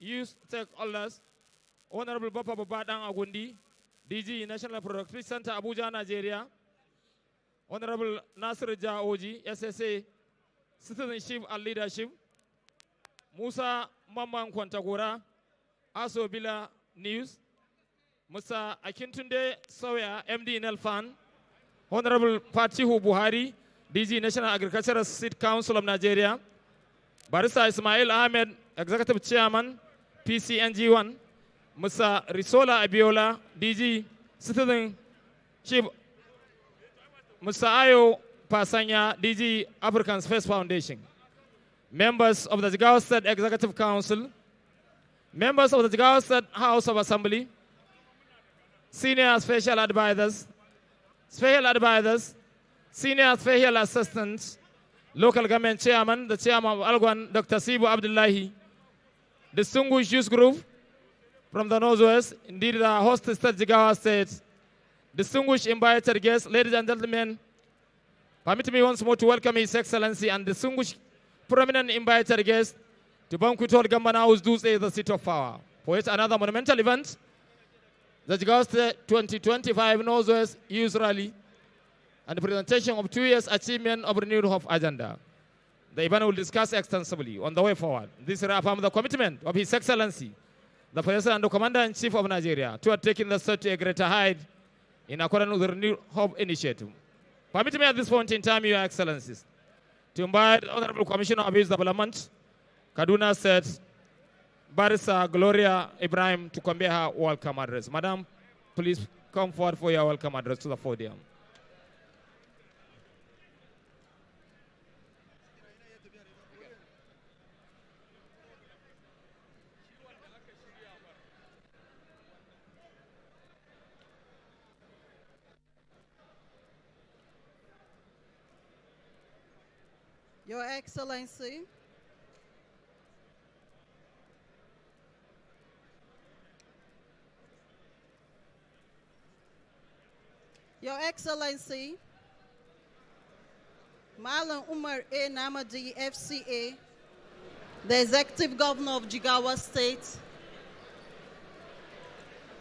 youth stakeholders, Honorable Bapa Babadang Agundi, DG National Productivity Center, Abuja, Nigeria, Honorable Nasir Jaoji, SSA, Citizenship and Leadership, Musa Mamman Kwantagora, Aso Bila News, Musa Akintunde Soya, MD Nelfan, Honorable Patihu Buhari, DG National Agricultural Seed Council of Nigeria, Barista Ismail Ahmed, Executive Chairman, PCNG1, Musa Risola Abiola, DG Citizenship, Musa Ayo Pasanya, DG African Space Foundation, members of the Jigawa State Executive Council, members of the Jigawa State House of Assembly, senior special advisors, senior special assistants, local government chairman, the chairman of Algwan, Dr. Sibu Abdullahi, distinguished youth group from the Northwest, indeed the host state Jigawa State, distinguished invited guests, ladies and gentlemen, permit me once more to welcome His Excellency and distinguished prominent invited guests to Banquet Hall Gambana House, Duse, the seat of power, for yet another monumental event, the Jigawa State 2025 Northwest Youth Rally, and the presentation of 2 years achievement of renewed hope agenda. The event will discuss extensively on the way forward. This reaffirms the commitment of His Excellency, the President and the Commander-in-Chief of Nigeria, toward taking the state to a greater height in accordance with the Renewed Hope Initiative. Permit me at this point in time, Your Excellencies, to invite the Honorable Commissioner of Youth Development, Kaduna State, Barrister Gloria Ibrahim, to convey her welcome address. Madam, please come forward for your welcome address to the podium. Your Excellency, Your Excellency, Malam Umar A. Namadi, FCA, the Executive Governor of Jigawa State.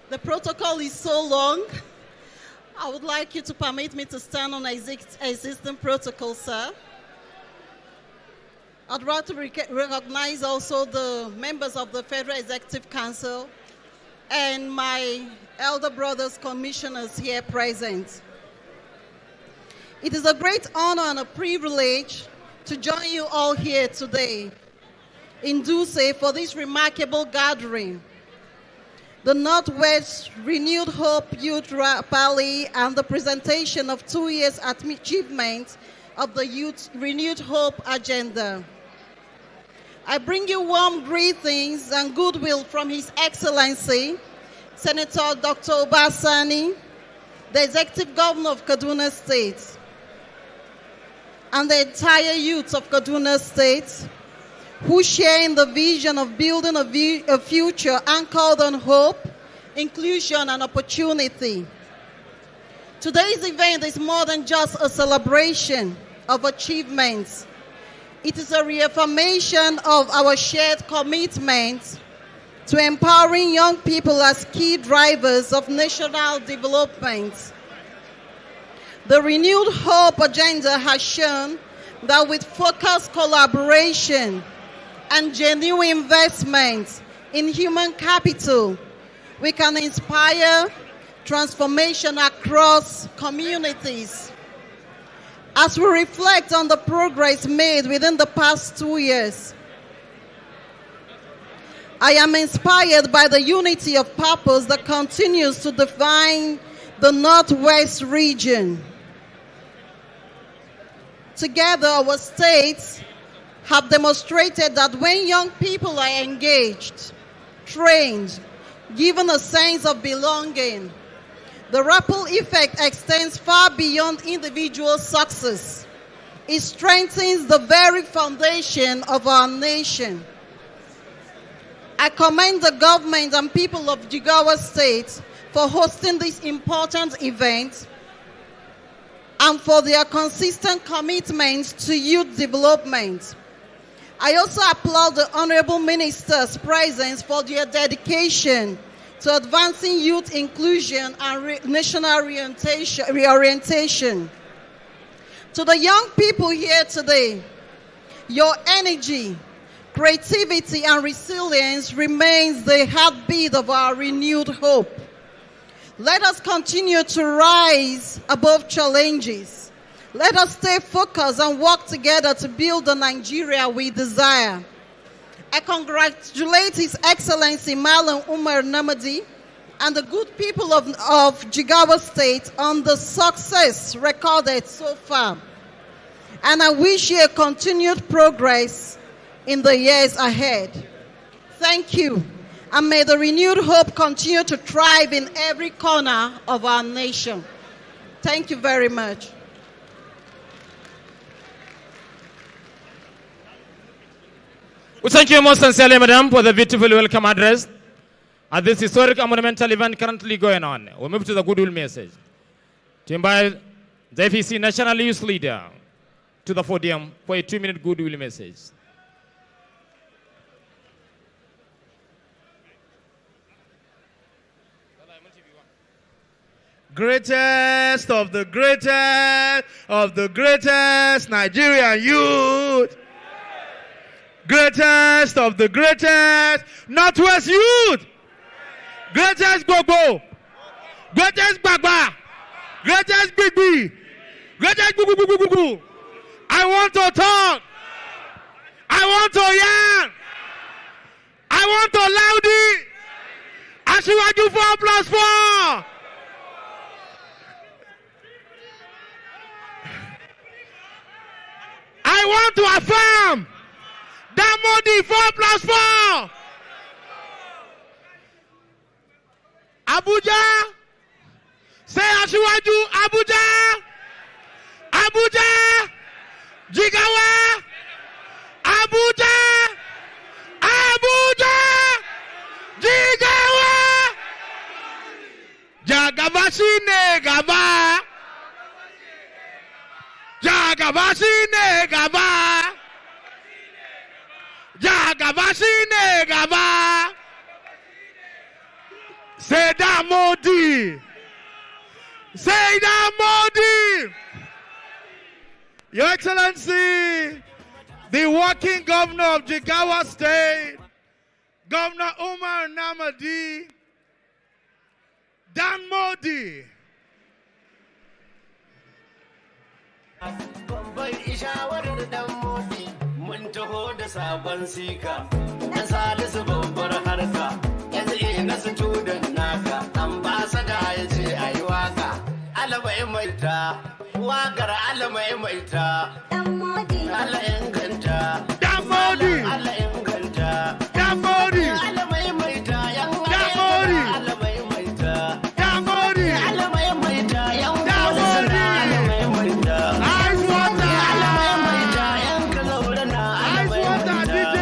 The protocol is so long. I would like you to permit me to stand on existing protocol, sir. I'd like to recognize also the members of the Federal Executive Council and my elder brothers commissioners here present. It is a great honor and a privilege to join you all here today in Duse for this remarkable gathering. The Northwest Renewed Hope Youth Rally and the presentation of 2 years achievement of the Youth Renewed Hope Agenda. I bring you warm greetings and goodwill from His Excellency, Senator Dr. Obasani, the Executive Governor of Kaduna State, and the entire youth of Kaduna State, who share in the vision of building a future anchored on hope, inclusion, and opportunity. Today's event is more than just a celebration of achievements. It is a reaffirmation of our shared commitment to empowering young people as key drivers of national development. The Renewed Hope Agenda has shown that with focused collaboration and genuine investment in human capital, we can inspire transformation across communities. As we reflect on the progress made within the past 2 years, I am inspired by the unity of purpose that continues to define the Northwest region. Together, our states have demonstrated that when young people are engaged, trained, given a sense of belonging, the ripple effect extends far beyond individual success. It strengthens the very foundation of our nation. I commend the government and people of Jigawa State for hosting this important event and for their consistent commitment to youth development. I also applaud the honorable ministers present for their dedication to advancing youth inclusion and national reorientation. To the young people here today, your energy, creativity, and resilience remains the heartbeat of our renewed hope. Let us continue to rise above challenges. Let us stay focused and work together to build the Nigeria we desire. I congratulate His Excellency Malam Umar Namadi and the good people of Jigawa State on the success recorded so far. And I wish you a continued progress in the years ahead. Thank you. And may the renewed hope continue to thrive in every corner of our nation. Thank you very much. We thank you most sincerely, Madam, for the beautiful welcome address at this historic and monumental event currently going on. We move to the goodwill message to invite the FEC National Youth Leader to the podium for a 2-minute goodwill message. Greatest of the greatest Nigerian youth. Greatest of the greatest Northwest youth. Greatest Gogo. Greatest Baba. Greatest Bibi. Greatest Gugu. I want to talk. I want to yarn. I want to loudly. Asiwaju 4+4. I want to affirm that Modi 4+4. Abuja. Say Asiwaju. Abuja. Abuja. Jigawa. Abuja. Abuja. Jigawa. Jagabashine Gaba. Jagabashine Gaba. Jagabashine Gaba. Say that Modi. Say that Modi. Your Excellency, the working governor of Jigawa State, Governor Umar Namadi, Dan Modi. Bambai ishawarar dan Modi, mun taho da sabon sika, da Salisu babbar harka, yanzu ina student naka, ambassador ya ce ayi waka, Alamai maita, wakar Alamai maita, dan Modi, Allah inganta, Dan Modi, Allah inganta, Dan Modi, Alamai maita, yan Dan Modi, Alamai maita, Dan Modi, Alamai maita, yan Dan Modi. Alamai maita. Ice water, Alamai maita, yan ka zaure na ice Alamai water, maita.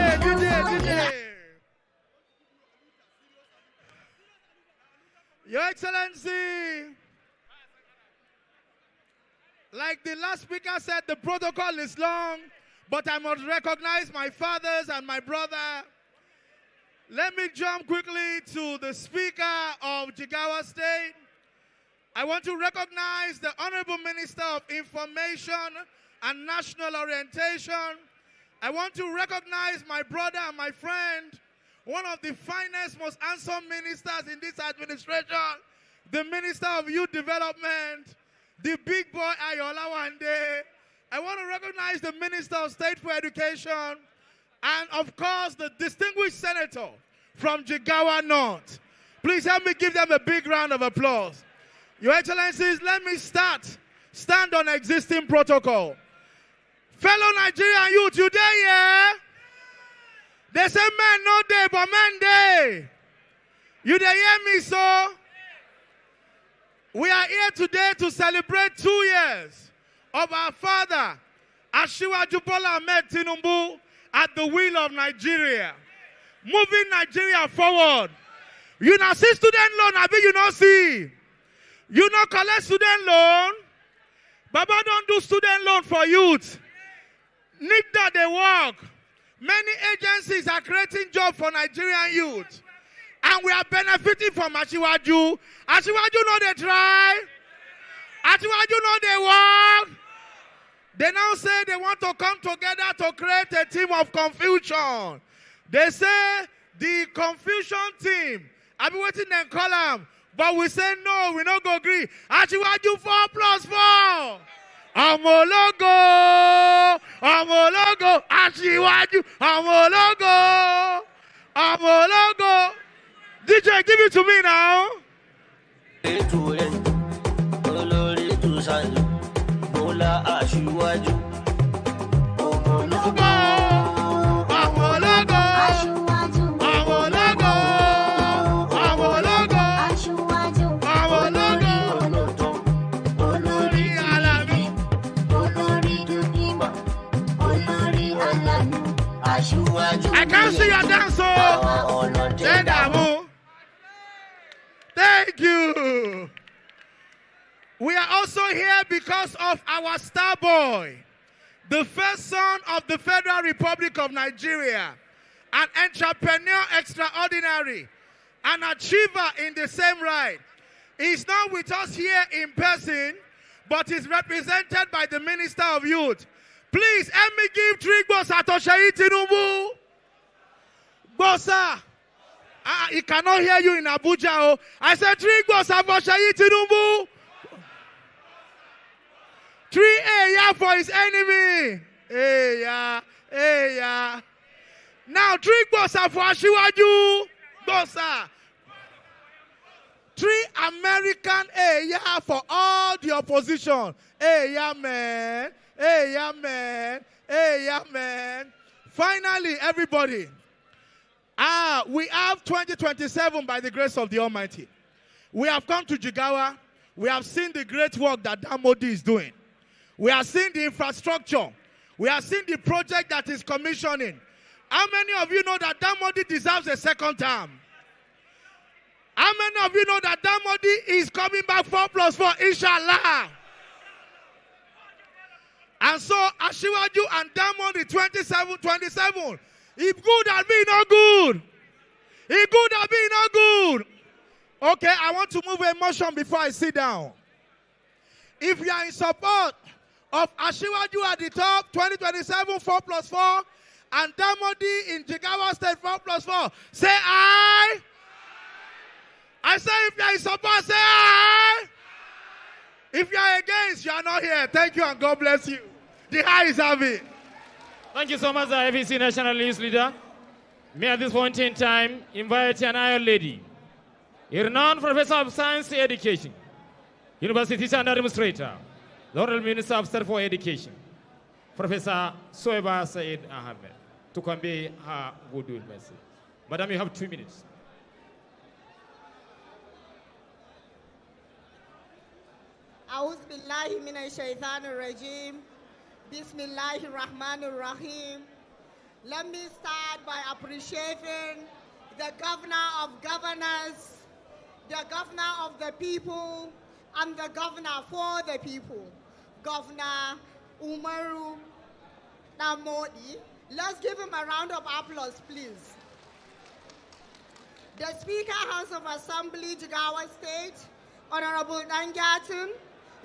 DJ. Your Excellency, like the last speaker said, the protocol is long, but I must recognize my fathers and my brother. Let me jump quickly to the Speaker of Jigawa State. I want to recognize the Honorable Minister of Information and National Orientation. I want to recognize my brother and my friend, one of the finest, most handsome ministers in this administration, the Minister of Youth Development, the big boy Ayola Wande. I want to recognize the Minister of State for Education, and of course, the distinguished senator from Jigawa North. Please help me give them a big round of applause. Your Excellencies, let me stand on existing protocol. Fellow Nigerian youth, you there, yeah? They say men no day, but men day. You there hear me, so? We are here today to celebrate 2 years of our father, Asiwaju Bola Ahmed Tinubu, at the wheel of Nigeria, moving Nigeria forward. You now see student loan, I bet you not see. You not collect student loan. Baba don't do student loan for youth. Need that they work. Many agencies are creating jobs for Nigerian youth. And we are benefiting from Ashiwaju. Ashiwaju know they try. Ashiwaju know they work. They now say they want to come together to create a team of confusion. They say the confusion team. I've been waiting and call them. But we say no, we not go agree. Ashiwaju 4+4. Amologo. Amologo. Ashiwaju. Amologo. Amologo. DJ, give it to me now. I can't see your dance, so thank you. We are also here because of our star boy, the first son of the Federal Republic of Nigeria, an entrepreneur extraordinary, an achiever in the same right. He's not with us here in person, but is represented by the Minister of Youth. Please, help me give Trigbo Satoshayi Tinubu. Bossa. He cannot hear you in Abuja. Oh. I said Trigbo Satoshayi Tinubu. 3 for his enemy. Yeah. Now, Trigbo for Ashiwaju. Bossa. 3 American for all the opposition. Yeah, man. Finally, everybody. We have 2027 by the grace of the Almighty. We have come to Jigawa. We have seen the great work that Damodi is doing. We have seen the infrastructure. We have seen the project that is commissioning. How many of you know that Damodi deserves a second term? How many of you know that Damodi is coming back 4+4, inshallah? And so, Ashiwaju and Damodi 27. If good and be not good. If good and be not good. Okay, I want to move a motion before I sit down. If you are in support of Ashiwaju at the top, 2027, 4+4, and Damodi in Jigawa State, 4+4, say aye. I say if you are in support, say aye. If you are against, you are not here. Thank you and God bless you. The high is having. Thank you so much, the TVC National Youth Leader. May at this point in time invite an Iron Lady, a renowned Professor of Science Education, University Teacher and Administrator, the Honorable Minister of State for Education, Professor Soeba Said Ahmed, to convey her goodwill message. Madam, you have 2 minutes. A'udhu billahi minash shaitanir rajim. Bismillahir rahmanir rahim. Let me start by appreciating the Governor of Governors, the Governor of the people, and the Governor for the people, Governor Umaru Damodi. Let's give him a round of applause, please. The Speaker, House of Assembly, Jigawa State, Honorable Dangatum,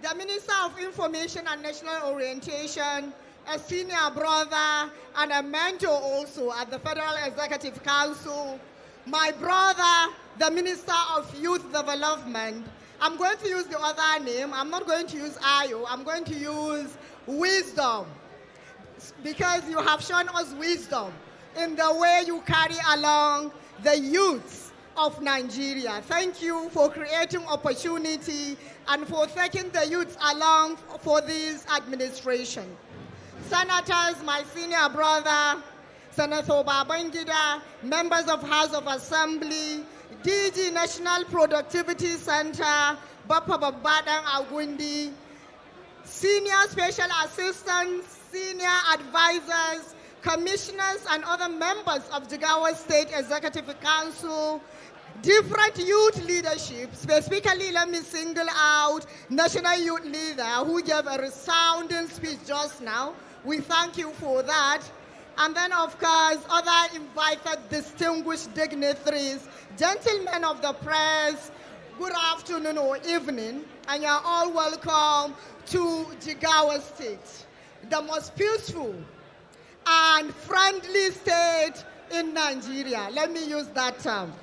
the Minister of Information and National Orientation, a senior brother and a mentor also at the Federal Executive Council, my brother, the Minister of Youth Development. I'm going to use the other name. I'm not going to use Ayo. I'm going to use wisdom, because you have shown us wisdom in the way you carry along the youths of Nigeria. Thank you for creating opportunity and for taking the youths along for this administration. Senators, my senior brother, Senator Babangida, members of House of Assembly, DG National Productivity Center, Bapa Babadang Agundi, senior special assistants, senior advisors, commissioners, and other members of Jigawa State Executive Council, different youth leadership. Specifically, let me single out National Youth Leader, who gave a resounding speech just now. We thank you for that. And then, of course, other invited distinguished dignitaries, gentlemen of the press, good afternoon or evening, and you're all welcome to Jigawa State, the most peaceful and friendly state in Nigeria. Let me use that term.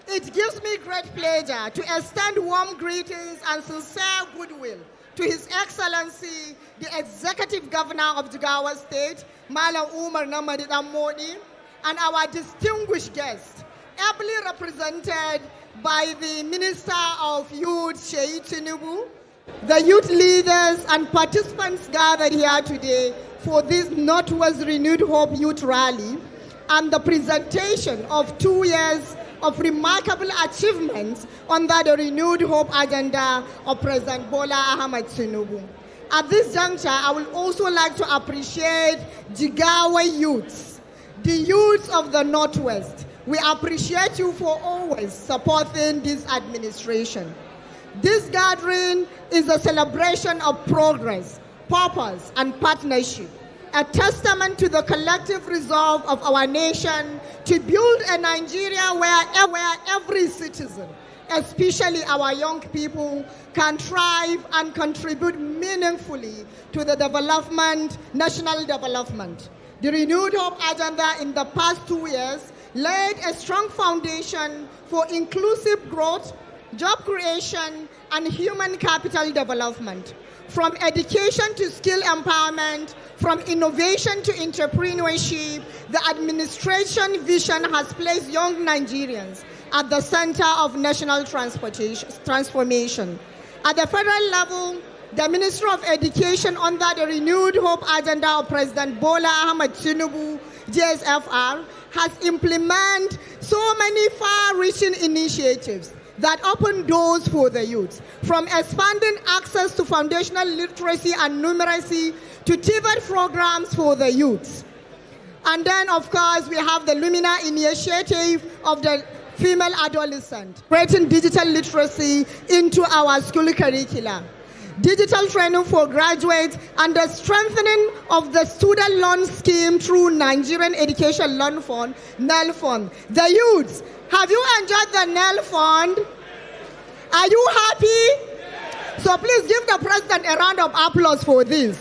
It gives me great pleasure to extend warm greetings and sincere goodwill to His Excellency, the Executive Governor of Jigawa State, Malam Umar Namadi Modi, and our distinguished guests, ably represented by the Minister of Youth, Sheyi Tinubu, the youth leaders and participants gathered here today for this Northwest Renewed Hope Youth Rally and the presentation of 2 years of remarkable achievements under the Renewed Hope agenda of President Bola Ahmed Tinubu. At this juncture, I would also like to appreciate Jigawa youths, the youths of the Northwest. We appreciate you for always supporting this administration. This gathering is a celebration of progress, purpose, and partnership, a testament to the collective resolve of our nation to build a Nigeria where every citizen, especially our young people, can thrive and contribute meaningfully to the development, national development. The Renewed Hope agenda in the past 2 years laid a strong foundation for inclusive growth, job creation, and human capital development. From education to skill empowerment, from innovation to entrepreneurship, the administration vision has placed young Nigerians at the center of national transformation. At the federal level, the Ministry of Education under the Renewed Hope agenda of President Bola Ahmed Tinubu, JSFR, has implemented so many far-reaching initiatives that open doors for the youth, from expanding access to foundational literacy and numeracy to TVC programs for the youth. And then, of course, we have the Lumina initiative of the female adolescent, creating digital literacy into our school curricula, digital training for graduates, and the strengthening of the student loan scheme through Nigerian Education Loan Fund, NEL Fund. The youths, have you enjoyed the NEL Fund? Are you happy? So please give the president a round of applause for this.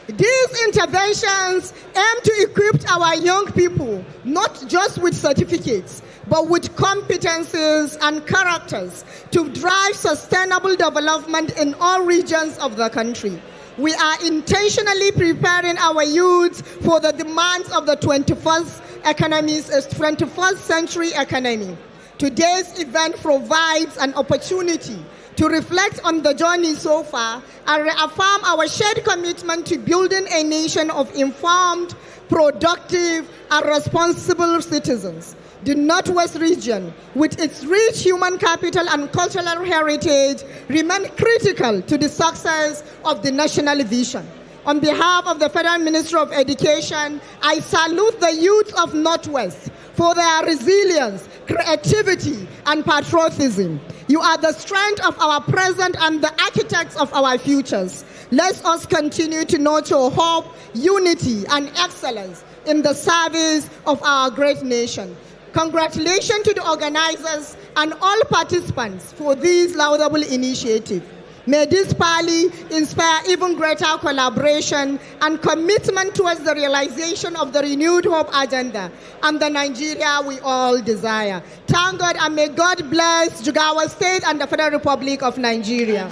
These interventions aim to equip our young people, not just with certificates, but with competencies and characters to drive sustainable development in all regions of the country. We are intentionally preparing our youth for the demands of the 21st century economy. Today's event provides an opportunity to reflect on the journey so far and reaffirm our shared commitment to building a nation of informed, productive, and responsible citizens. The Northwest region, with its rich human capital and cultural heritage, remains critical to the success of the national vision. On behalf of the Federal Ministry of Education, I salute the youth of Northwest for their resilience, creativity, and patriotism. You are the strength of our present and the architects of our futures. Let us continue to nurture hope, unity, and excellence in the service of our great nation. Congratulations to the organizers and all participants for this laudable initiative. May this rally inspire even greater collaboration and commitment towards the realization of the Renewed Hope agenda and the Nigeria we all desire. Thank God, and may God bless Jigawa State and the Federal Republic of Nigeria.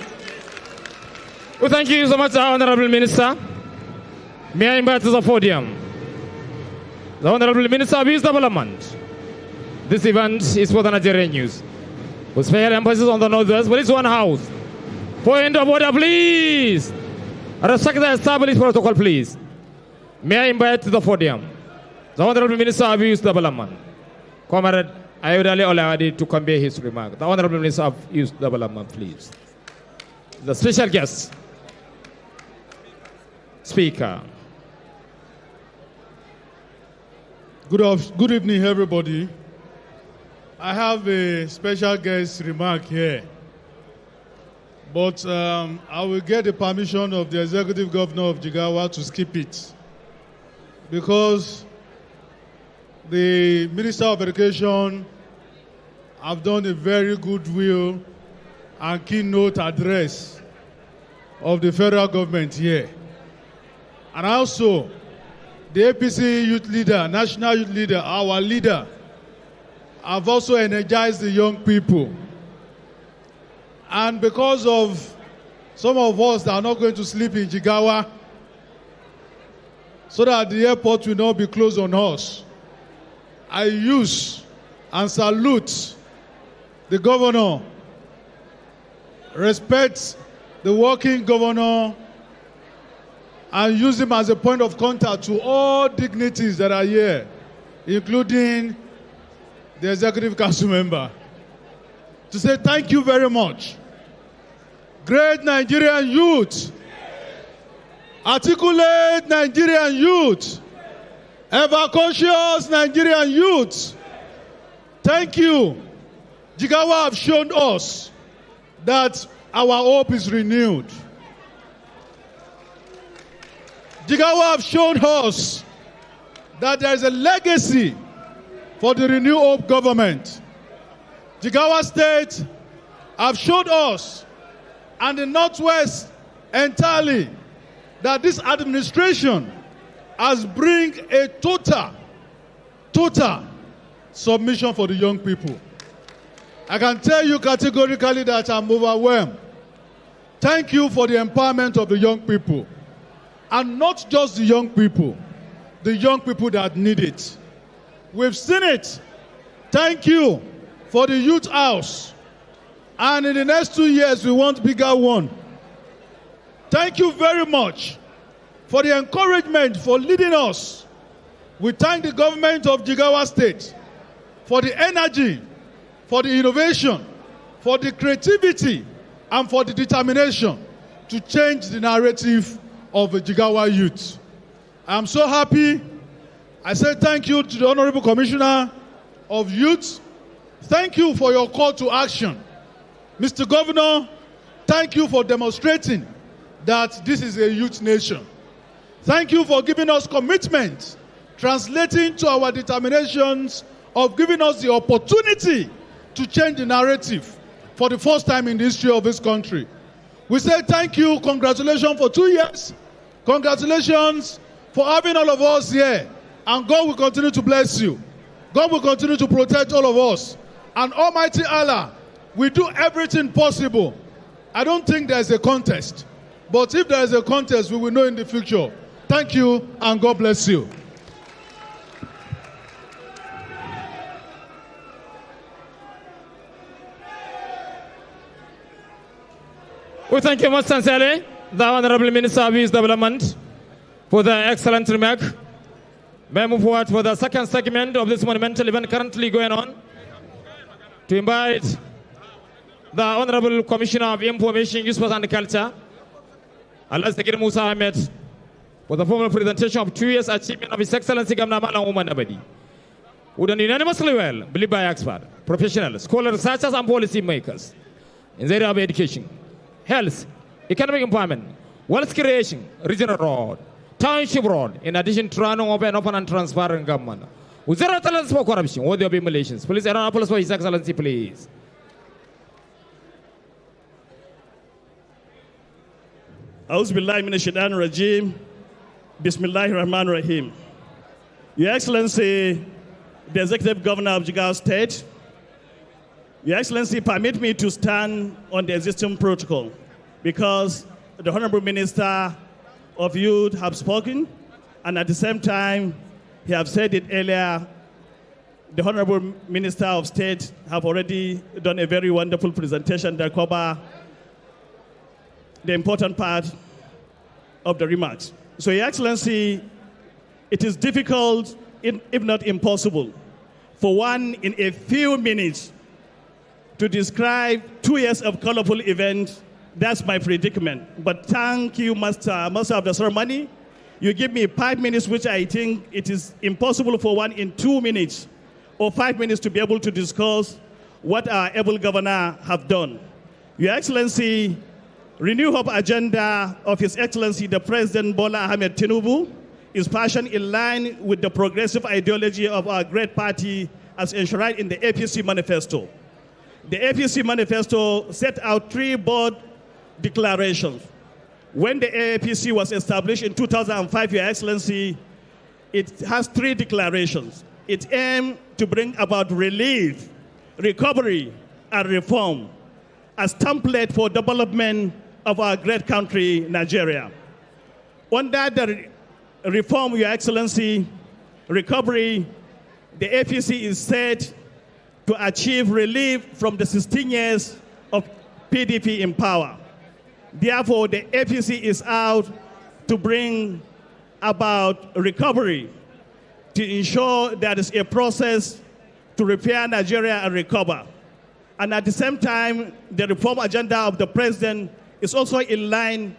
Well, thank you so much, Honorable Minister. May I invite to the podium the Honorable Minister of Youth Development. This event is for the Nigerian news, with special emphasis on the Northwest, but it's one house. Point of order, please. Respect the established protocol, please. May I invite to the podium the Honorable Minister of Youth Development, Comrade Ayodele Olawade, to convey his remark. The Honorable Minister of Youth Development, please. The special guest speaker. Good evening, everybody. I have a special guest remark here. but I will get the permission of the Executive Governor of Jigawa to skip it, because the Minister of Education have done a very goodwill and keynote address of the federal government here. And also, the APC youth leader, national youth leader, our leader, have also energized the young people. And because of some of us that are not going to sleep in Jigawa, so that the airport will not be closed on us, I use and salute the governor, respect the working governor, and use him as a point of contact to all dignitaries that are here, including the Executive Council member, to say thank you very much. Great Nigerian youth, articulate Nigerian youth, ever conscious Nigerian youth, thank you. Jigawa have shown us that our hope is renewed. Jigawa have shown us that there is a legacy for the Renew Hope government. Jigawa State have showed us, and the Northwest entirely, that this administration has bring a total submission for the young people. I can tell you categorically that I'm overwhelmed. Thank you for the empowerment of the young people. And not just the young people that need it. We've seen it. Thank you for the youth house. And in the next 2 years, we want bigger one. Thank you very much for the encouragement, for leading us. We thank the government of Jigawa State for the energy, for the innovation, for the creativity, and for the determination to change the narrative of the Jigawa youth. I'm so happy. I say thank you to the Honorable Commissioner of Youth. Thank you for your call to action. Mr. Governor, thank you for demonstrating that this is a youth nation. Thank you for giving us commitment, translating to our determinations of giving us the opportunity to change the narrative for the first time in the history of this country. We say thank you, congratulations for 2 years. Congratulations for having all of us here. And God will continue to bless you. God will continue to protect all of us. And Almighty Allah will do everything possible. I don't think there's a contest. But if there is a contest, we will know in the future. Thank you, and God bless you. We thank you most sincerely, the Honorable Minister of Youth Development, for the excellent remark. May I move forward for the second segment of this monumental event currently going on, to invite the Honorable Commissioner of Information, Youth and Culture, Al-Azhar Musa Ahmed, for the formal presentation of 2 years achievement of His Excellency Governor Malam Umar Abadi. With an unanimously well believed by experts, professionals, scholars, researchers, and policy makers in the area of education, health, economic empowerment, wealth creation, regional road, township road, in addition to running open and transparent government. With zero tolerance for corruption or the accumulations. Please, a round of applause for His Excellency, please. Auzubillahi minash shaitanir rajim. Bismillahir Rahmanir Rahim. Your Excellency, the Executive Governor of Jigawa State, Your Excellency, permit me to stand on the existing protocol because the Honorable Minister of Youth have spoken, and at the same time, he have said it earlier, the Honorable Minister of State have already done a very wonderful presentation that cover the important part of the remarks. So, Your Excellency, it is difficult, if not impossible, for one in a few minutes to describe 2 years of colorful events. That's my predicament. But thank you, Master of the ceremony. You give me 5 minutes, which I think it is impossible for one in 2 minutes or 5 minutes to be able to discuss what our able governor have done. Your Excellency, Renew Hope agenda of His Excellency the President Bola Ahmed Tinubu is passion in line with the progressive ideology of our great party as enshrined in the APC manifesto. The APC manifesto set out 3 bold declarations. When the APC was established in 2005, Your Excellency, it has 3 declarations. It aimed to bring about relief, recovery, and reform as template for development of our great country, Nigeria. Under the reform, Your Excellency, recovery, the APC is set to achieve relief from the 16 years of PDP in power. Therefore, the APC is out to bring about recovery, to ensure there is a process to repair Nigeria and recover. And at the same time, the reform agenda of the president is also in line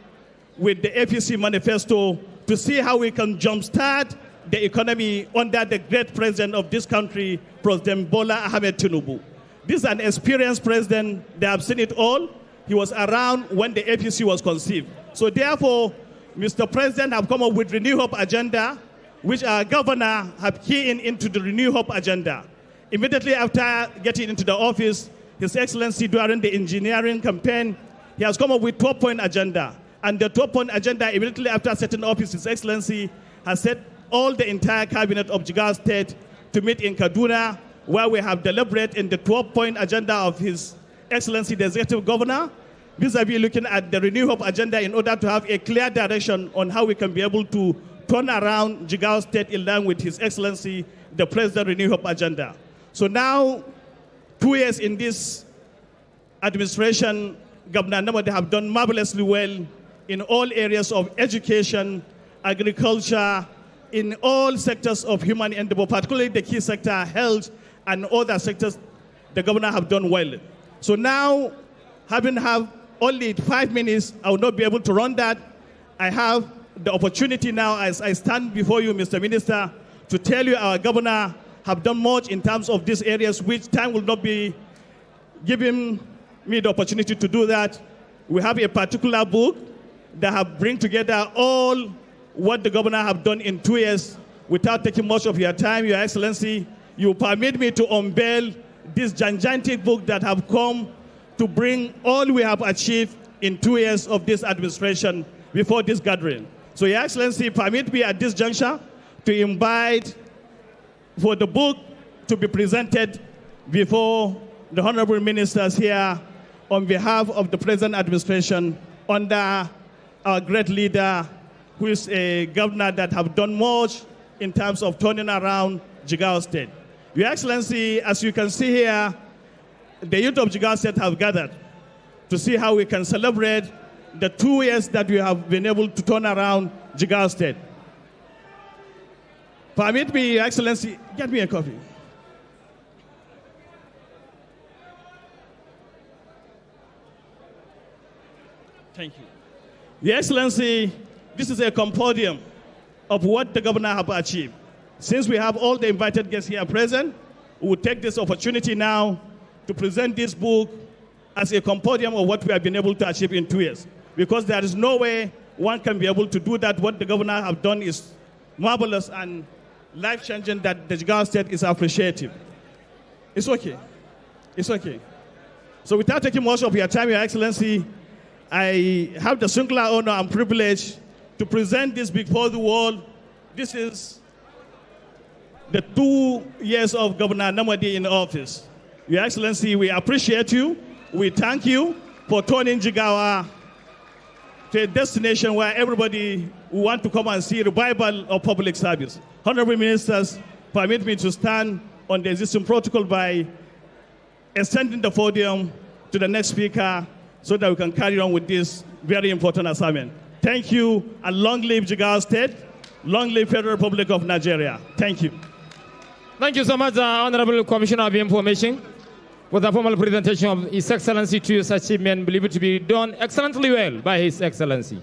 with the APC manifesto to see how we can jumpstart the economy under the great president of this country, President Bola Ahmed Tinubu. This is an experienced president. They have seen it all. He was around when the APC was conceived. So therefore, Mr. President have come up with Renew Hope agenda, which our governor have keyed into the Renew Hope agenda. Immediately after getting into the office, His Excellency during the engineering campaign, he has come up with 12-point agenda. And the 12-point agenda, immediately after setting office, His Excellency has set all the entire cabinet of Jigawa State to meet in Kaduna, where we have deliberated in the 12-point agenda of His Excellency, the Executive Governor, vis-a-vis looking at the Renew Hope agenda in order to have a clear direction on how we can be able to turn around Jigawa State in line with His Excellency, the President Renew Hope agenda. So now, 2 years in this administration, Governor Namade have done marvelously well in all areas of education, agriculture, in all sectors of human endeavor, particularly the key sector, health, and other sectors, the governor have done well. So now, having only 5 minutes, I will not be able to run that. I have the opportunity now, as I stand before you, Mr. Minister, to tell you our governor have done much in terms of these areas, which time will not be giving me the opportunity to do that. We have a particular book that have bring together all what the governor have done in 2 years. Without taking much of your time, Your Excellency, you permit me to unveil this gigantic book that have come to bring all we have achieved in 2 years of this administration before this gathering. So, Your Excellency, permit me at this juncture to invite for the book to be presented before the honorable ministers here on behalf of the present administration under our great leader, who is a governor that have done much in terms of turning around Jigawa State. Your Excellency, as you can see here, the youth of Jigawa State have gathered to see how we can celebrate the 2 years that we have been able to turn around Jigawa State. Permit me, Your Excellency, get me a coffee. Thank you. Your Excellency, this is a compendium of what the governor have achieved. Since we have all the invited guests here present, we will take this opportunity now to present this book as a compendium of what we have been able to achieve in 2 years. Because there is no way one can be able to do that. What the governor have done is marvelous and life-changing, that the Jigawa State is appreciative. It's okay. It's okay. So without taking much of your time, Your Excellency, I have the singular honor and privilege to present this before the world. This is the 2 years of Governor Namade in office. Your Excellency, we appreciate you. We thank you for turning Jigawa to a destination where everybody will want to come and see revival of public service. Honorable Ministers, permit me to stand on the existing protocol by extending the podium to the next speaker so that we can carry on with this very important assignment. Thank you, and long live Jigawa State, long live Federal Republic of Nigeria. Thank you. Thank you so much, Honorable Commissioner of Information, for the formal presentation of His Excellency to his achievement, believed to be done excellently well by His Excellency.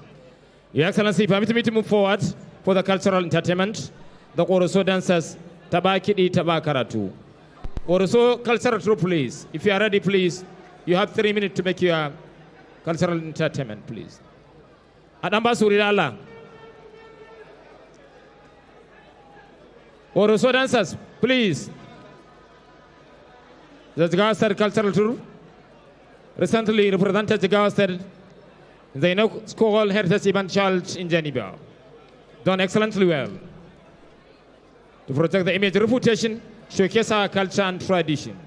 Your Excellency, permit me to move forward for the cultural entertainment. The Oroso dancers, Tabakidi Tabakaratu. Oroso cultural troupe, please. If you are ready, please. You have 3 minutes to make your cultural entertainment, please. Adamba Surirala. Oroso dancers, please. The Jigawa State Cultural Tour recently represented Jigawa State in the UNESCO Heritage Event Challenge in Geneva. Done excellently well to protect the image reputation, showcase our culture and tradition.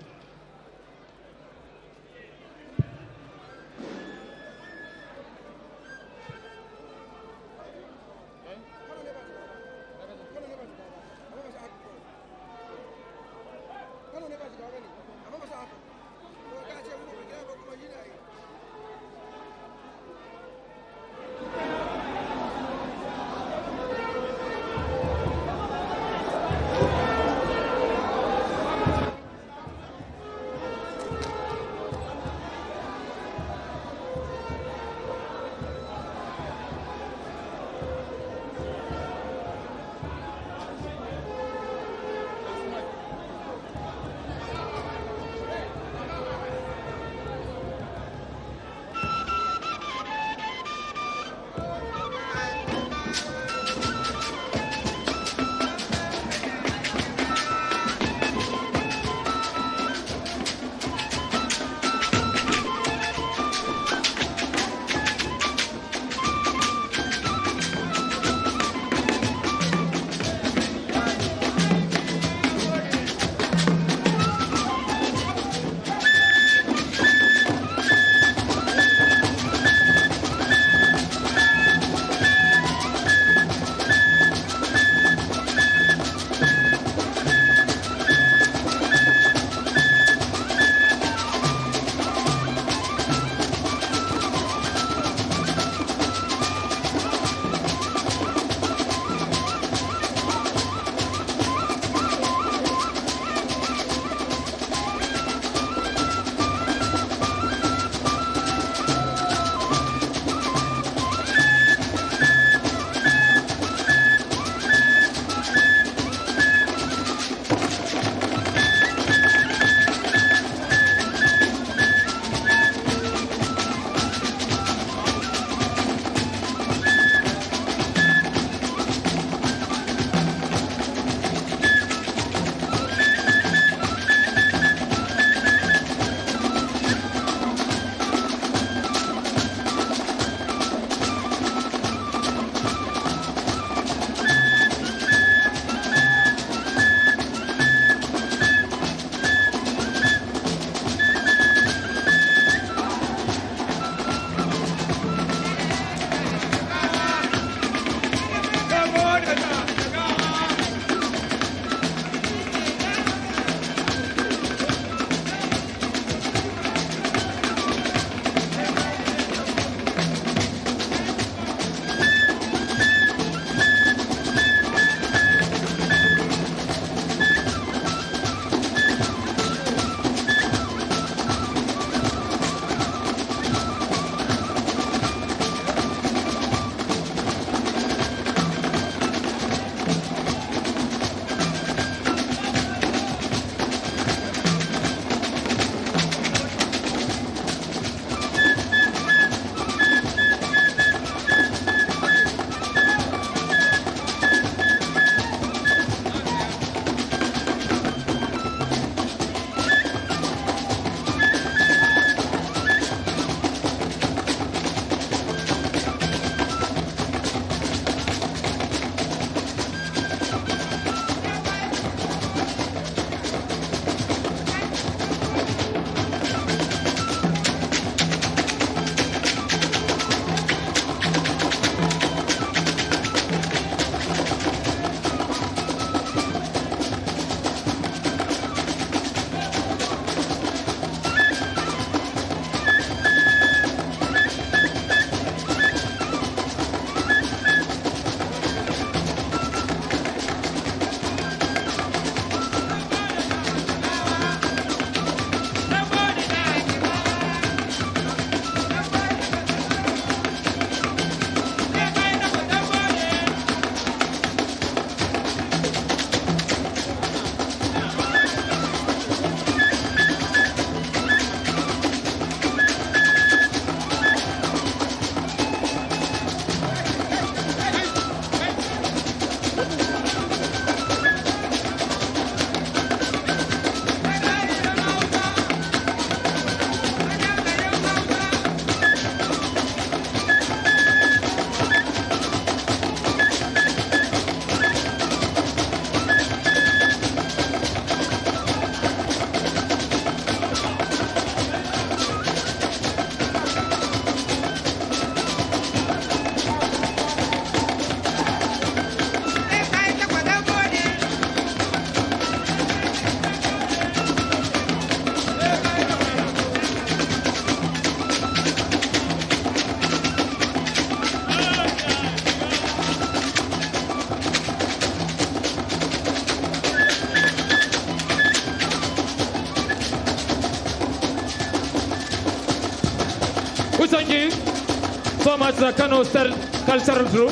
so much, the Kano State Cultural Troupe,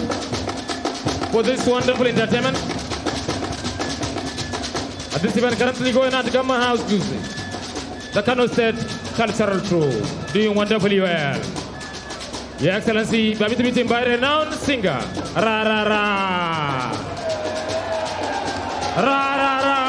for this wonderful entertainment. At this event currently going on at Government House Tuesday. The Kano State Cultural Troupe, doing wonderfully well. Your Excellency, permit me to invite a renowned singer. Ra ra ra. Ra ra ra.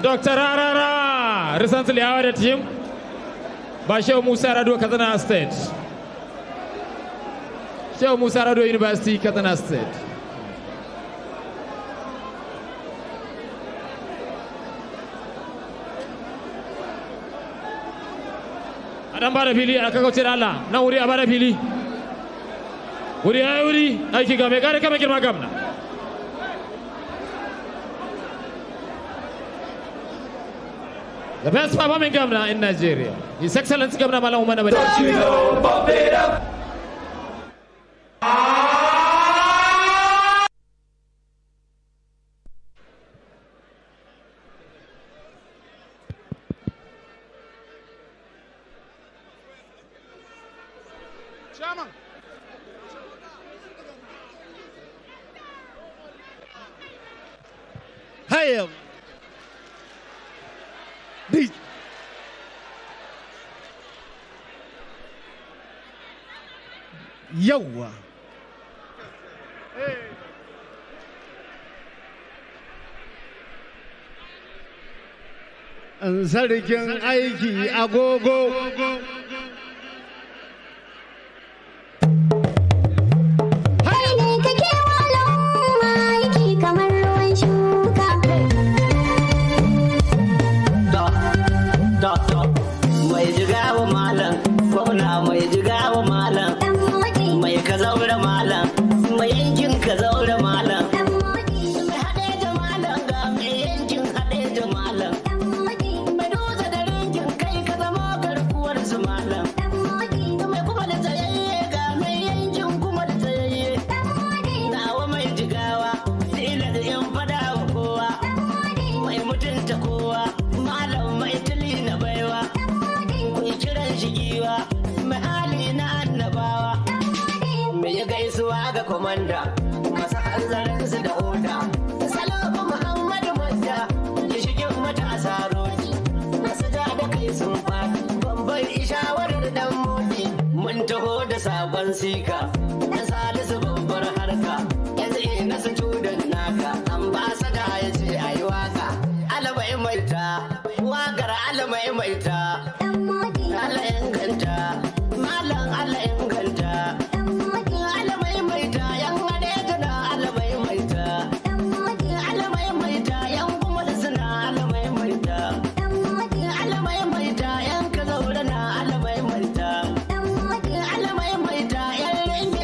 Dr. Rarara, recently awarded him by Sheikh Musa Rado, Katana State. Sheikh Musa Rado University, Katana State. Adam Barabili, Akakotirala, Nauri Abarabili. Uri Auri, Aikigame, Garekamagamna. The best performing governor in Nigeria. His Excellency Governor Malam Umar. Don't you know, bump it up. Chairman. Hey, Yawwa. Sarkin aiki agogo. Mai jigawa malam, gwamna mai jigawa malam, mai ka zaura malam, mai yankin ka zaura malam, mai haɗe da malam ga mai yankin haɗe da malam, mai dutse da rinkin kai ka zama garkuwar su malam, mai kuma da tsayayye ga mai yankin kuma da tsayayye, nawa mai jigawa, tilar yan fada wa kowa, mai mutunta kowa, malam mai tuli na baiwa. Kiran shigiwa mai hali na annabawa mai ya gaisuwa ga komanda masu hanzarinsu da oda salamu muhammadu madda ya shigin matasa roki masu ja da kai sun faɗi bambar ishawarar dan motsi mun taho da sabon sika na salisu babbar harka yanzu ina su tudan naka ambasada ya ce a yi waka alamai maita wakar alamai maita Allah inganta, malam Allah inganta, Allah maimaita, yan hade tana Allah maimaita, Allah maimaita, yan kuma da suna Allah maimaita, Allah maimaita, yan ka zaure na Allah maimaita, Allah maimaita, yan ringi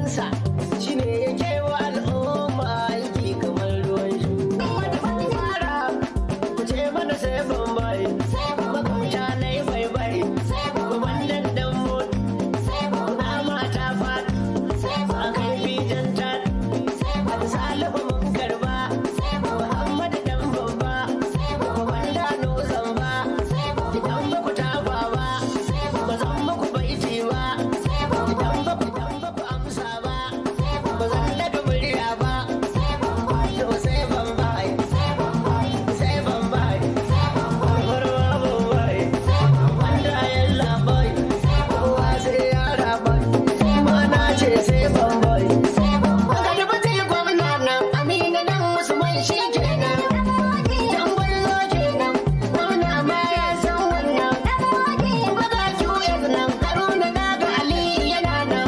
gidansa shine yake wa al'umma aiki kamar ruwan shu. Ku ce mana sai bambai, makwabta na yi baibai, kwamandan dan mota, na mata fata, a kai bijan tat, salihu mun karba, Muhammadu dan babba, kwamanda no zamba, idan ba ku tafa ba, ba zan muku baiti ba, idan ba ku amsa ba, ba zan daga murya ba, to sai bambai, sai bambai, farwa bambai, wanda ya labai, kowa sai ya rabai, mana ce sai bambai. Ka duba ta yi gwamna nan, Aminu dan Usman shi kenan, dan gwallo kenan, gwamna ma ya san wannan, baga QS nan, Haruna Daga Ali yana nan,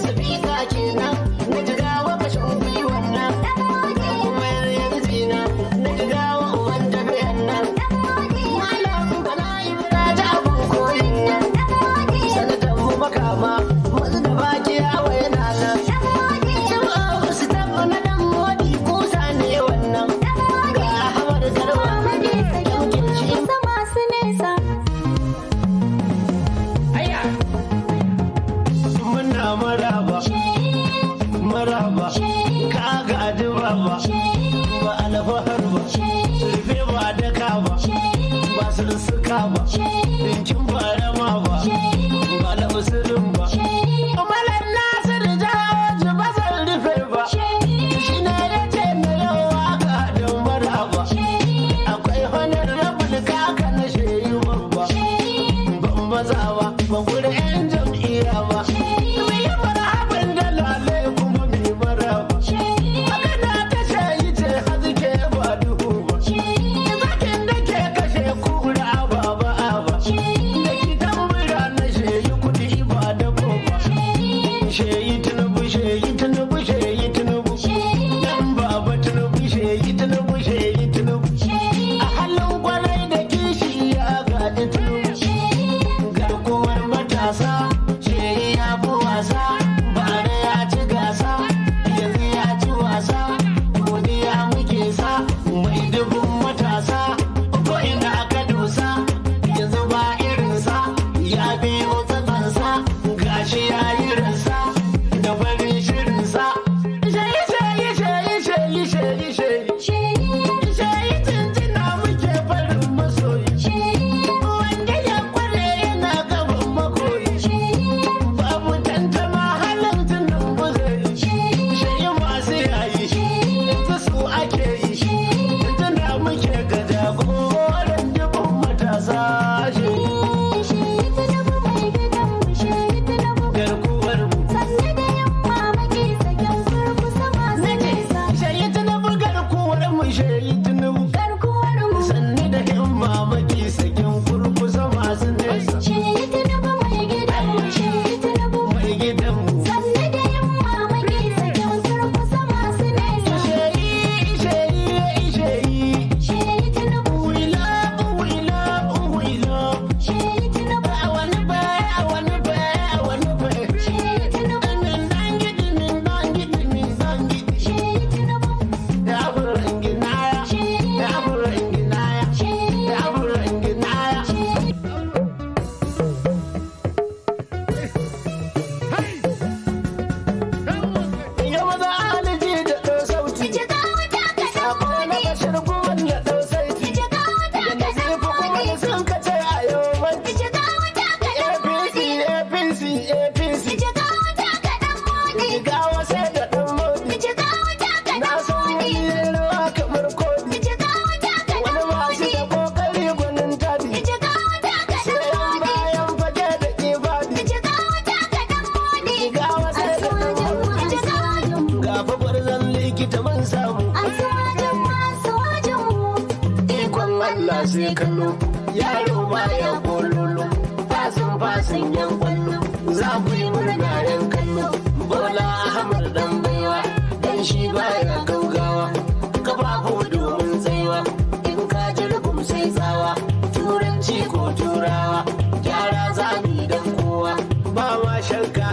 Sifika kenan, na Jigawa kashin gwiwan nan, kuma yanzu nan, na Jigawa uban tafiyan nan, Malam Bala Ibra ta abun koyin nan, sanatan mu makama, wasu da baki yawa yana nan, jama'a su taɓa na dan modi kusa ne wannan, ga Ahmad Garba, yankin shi. Aya! Muna maraba, maraba, ka ga aduba ba, ba alfahar ba, rufe ba daka ba, ba sussuka ba, dinkin ba rama ba, ba da usulun ba. Malam Nasiru Jawoji ba zan rufe ba, shi ne ya ce na yawa ga don maraba. Akwai honar rabin kaka na sheyi babba, ban maza ba, ban gudu 'yan jam'iyya ba. Mu yi marhaban da lalai kuma mu yi maraba. Magana ta shayi ce haske ba duhu ba. Zakin da ke kashe kura ba ba ba. Da gidan mura na sheyi kuɗi ba da boba. Sheyi Tinubu, sheyi Tinubu, sheyi Tinubu. Dan baba Tinubu, sheyi Tinubu, sheyi Tinubu. A halin kwarai da kishi ya gaji Tinubu. Garkuwar matasa, sheyi ya fi wasa. Bara ya ci gasa, yanzu ya ci wasa. Godiya muke sa, mai dubun matasa. Ko ina aka dosa, yanzu ba irinsa. Ya biyo tsakansa, gashi ya yi rinsa. Da farin shirinsa. Sheyi, sheyi, sheyi, sheyi, sheyi, sheyi. Sheyi tuntuna muke farin masoyi. Wanda ya kware yana gaban makoyi. Babu tantama halin tunan buzari. Sheyi masu yayi. Ta su ake yi. Tuna muke ga jagoran dubin matasa. Garkuwar mu. Sheyi Tinubu garkuwar mu, sheyi Tinubu. Sannu da yan mamaki sakin kurkusa masu nesa. Mai gidanmu. Sheyi, sheyi, sheyi. We love, we love, we love. I wanna buy, I wanna buy, I wanna buy. Dimin dangi, dimin dangi, dimin dangi. Ya burin ginaya, ya burin ginaya, ya burin ginaya. Ya maza aliji da ɗau sauti. Sako na bashir guwan ya ɗau saiti. Da nazifi kuma da sun kace a yau manci. APC, APC, APC. Jigawa sai da ɗan modi. Na san wani yin rawa kamar kodi. Wani masu da kokari gwanin tadi. Sai yan bayan fage da ibadi. Jigawa sai da ɗan modi. Gafa gwarzon likita mun samu. Ikon Allah sai kallo. Yaro baya bololo. Fasin yan kwallo. Za ku yi murna yan kallo. Bola Ahmad dan baiwa. Dan shi baya gaugawa. Kafafu domin tsaiwa. In ka ji rugum sai tsawa. Turanci ko turawa. Gyara zami dan kowa. Ba ma shakka.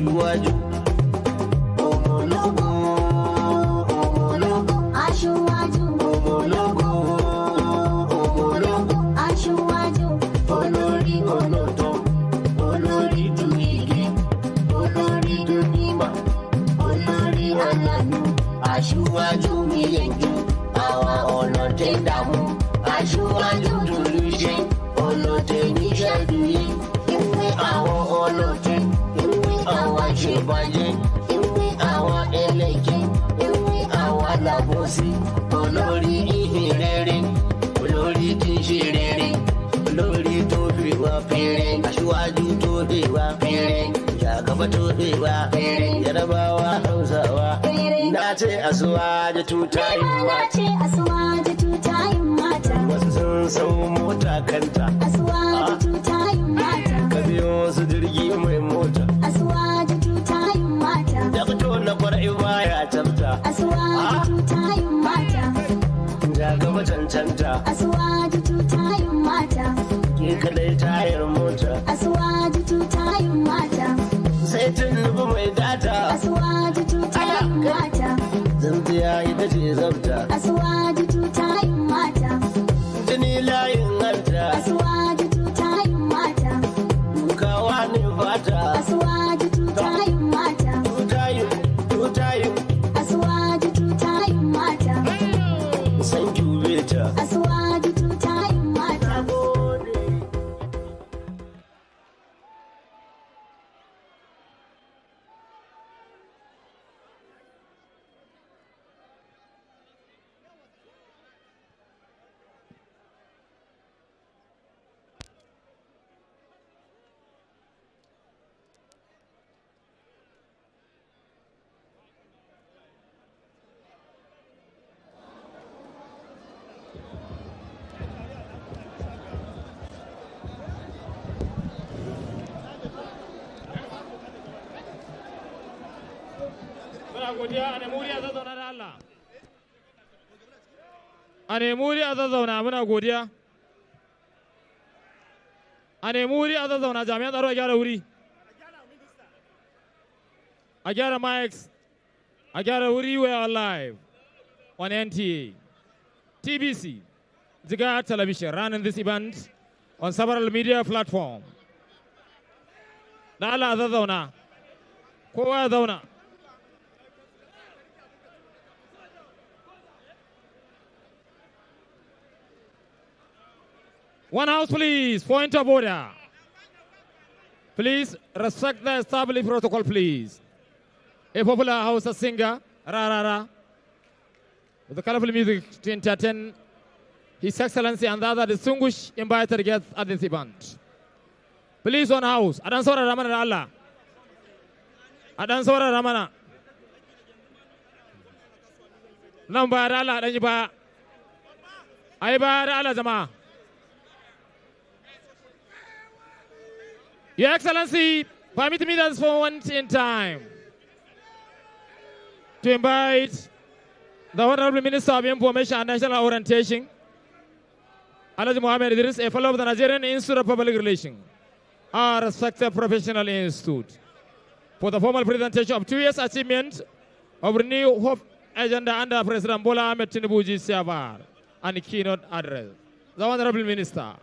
aṣíwájú. Ọmọlógo, ọmọlógo, aṣíwájú, ọmọlógo, ọmọlógo, aṣíwájú, olórí olótọ́, olórí dùnìgì, olórí dùnìmọ̀, olórí aláàánú, aṣíwájú mi yẹnjú, àwa ọlọ́tẹ̀ dààmú, aṣíwájú dùnúṣe, ọlọ́tẹ̀ níṣẹ́ dùnyí, ìwé àwọn ọlọ́tẹ̀, ìwé àwọn ṣèbàjẹ́, ìwé àwọn ẹlẹ́jẹ̀, ìwé àwọn alábòsí, olórí ìhìn rere, olórí tí ń ṣe rere, olórí tó fi wá péré, aṣíwájú tó fi wá péré, Jagaba tó fi wá péré, Yarabawa Hausawa, na ce asuwaje tutayin na mata, ce asuwaje tutayin mata, wasu sun sau mota kanta, asuwaje tutayin mata, ka biyo su jirgi mai mota, asuwaje tutayin mata, da fito na kwarai baya tabta, asuwaje tutayin mata, Jagaba cancanta, asuwaje tutayin mata, ke kadai tayar mota, asuwaje tutayin mata, sai tun nufi mai data, asuwaje tutayin mata, zanziya ita ce zabta, asuwaje tutayin mata, jini layin hanta, asuwaje tutayin mata, dukawa ne fata, asuwaje tutayin mata, tutayin, tutayin, asuwaje tutayin mata, san cubeta. asuwaje tutayin mata. Muna godiya a nemi wuri a zazzauna da Allah. A nemi wuri a zazzauna muna godiya. A nemi wuri a zazzauna jami'an tsaro a gyara wuri. A gyara mics. A gyara wuri we are live on NTA. TVC, Jigawa Television, running this event on several media platforms. Da Allah a zazzauna. Kowa ya zauna. One house, please. Point of order. Please respect the established protocol, please. A popular house singer, Rarara, with the colorful music to entertain His Excellency and the other distinguished invited guests at this event. Please, one house. Adan saurara Ramana da Allah. Adan saurara Ramana. Nan ba da Allah, dan yi ba. Ai ba da Allah jama'a. Your Excellency, permit me just for one in time to invite the Honorable Minister of Information and National Orientation, Alhaji Mohammed Idris, a fellow of the Nigerian Institute of Public Relations, our respected professional institute, for the formal presentation of 2 years achievement of Renew Hope agenda under President Bola Ahmed Tinubu Siavar and keynote address. The Honorable Minister.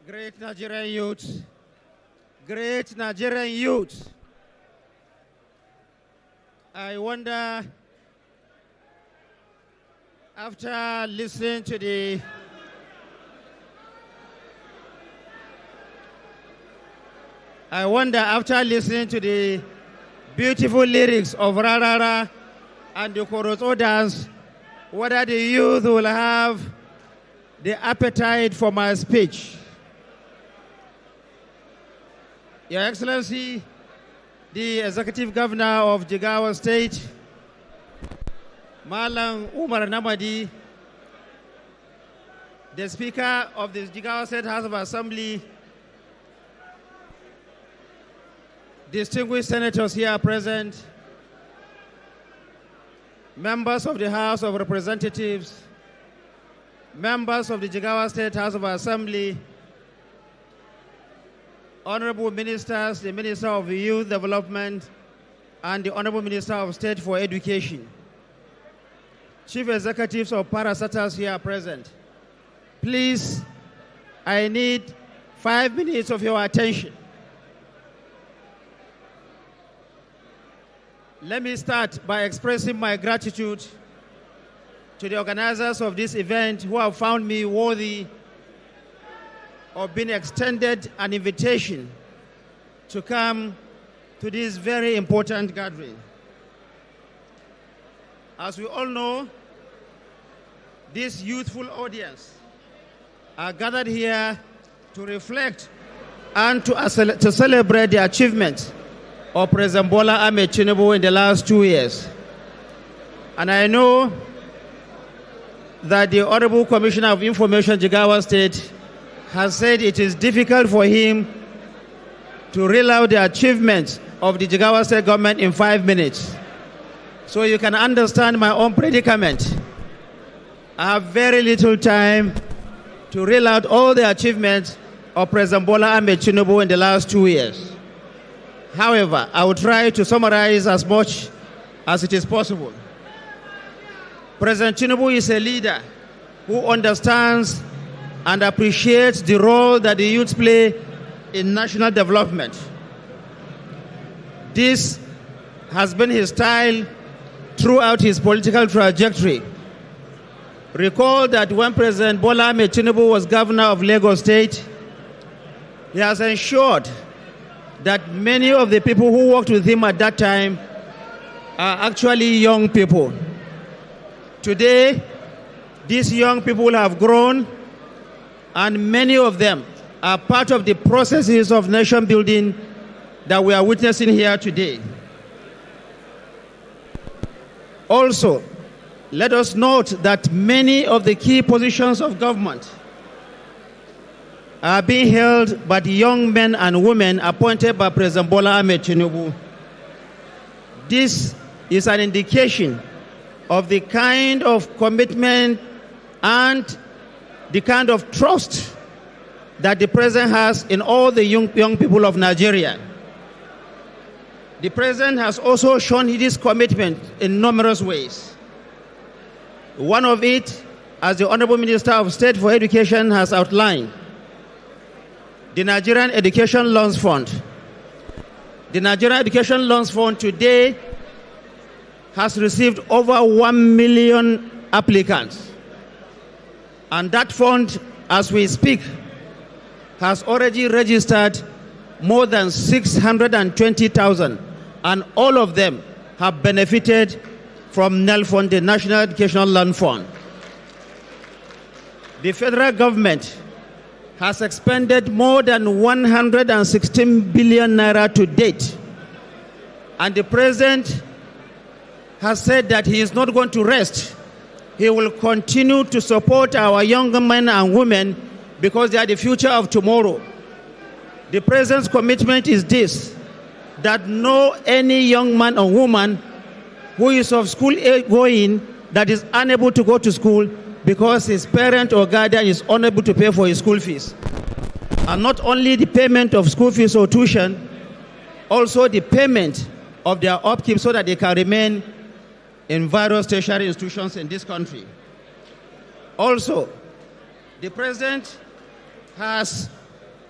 Great Nigerian youth, Great Nigerian youth. I wonder, after listening to the beautiful lyrics of Rarara and the Koroso dance, whether the youth will have the appetite for my speech. Your Excellency, the Executive Governor of Jigawa State, Malam Umar Namadi, the Speaker of the Jigawa State House of Assembly, distinguished senators here present, members of the House of Representatives, members of the Jigawa State House of Assembly, honorable ministers, the Minister of Youth Development, and the Honorable Minister of State for Education, chief executives of parastatals here present. Please, I need 5 minutes of your attention. Let me start by expressing my gratitude to the organizers of this event who have found me worthy of being extended an invitation to come to this very important gathering. As we all know, this youthful audience are gathered here to reflect and to celebrate the achievements of President Bola Ahmed Tinubu in the last 2 years. And I know that the Honorable Commissioner of Information, Jigawa State, has said it is difficult for him to reel out the achievements of the Jigawa State government in 5 minutes. So you can understand my own predicament. I have very little time to reel out all the achievements of President Bola Ahmed Tinubu in the last 2 years. However, I will try to summarize as much as it is possible. President Tinubu is a leader who understands and appreciates the role that the youth play in national development. This has been his style throughout his political trajectory. Recall that when President Bola Ahmed Tinubu was governor of Lagos State, he has ensured that many of the people who worked with him at that time are actually young people. Today, these young people have grown, and many of them are part of the processes of nation building that we are witnessing here today. Also, let us note that many of the key positions of government are being held by the young men and women appointed by President Bola Ahmed Tinubu. This is an indication of the kind of commitment and the kind of trust that the President has in all the young people of Nigeria. The President has also shown his commitment in numerous ways. One of it, as the Honorable Minister of State for Education has outlined, the Nigerian Education Loans Fund. The Nigerian Education Loans Fund today has received over 1 million applicants. And that fund, as we speak, has already registered more than 620,000, and all of them have benefited from NELFund, the National Educational Loan Fund. The federal government has expended more than 116 billion naira to date. And the President has said that he is not going to rest. He will continue to support our young men and women because they are the future of tomorrow. The President's commitment is this, that any young man or woman who is of school age going that is unable to go to school because his parent or guardian is unable to pay for his school fees. And not only the payment of school fees or tuition, also the payment of their upkeep so that they can remain in various tertiary institutions in this country. Also, the President has,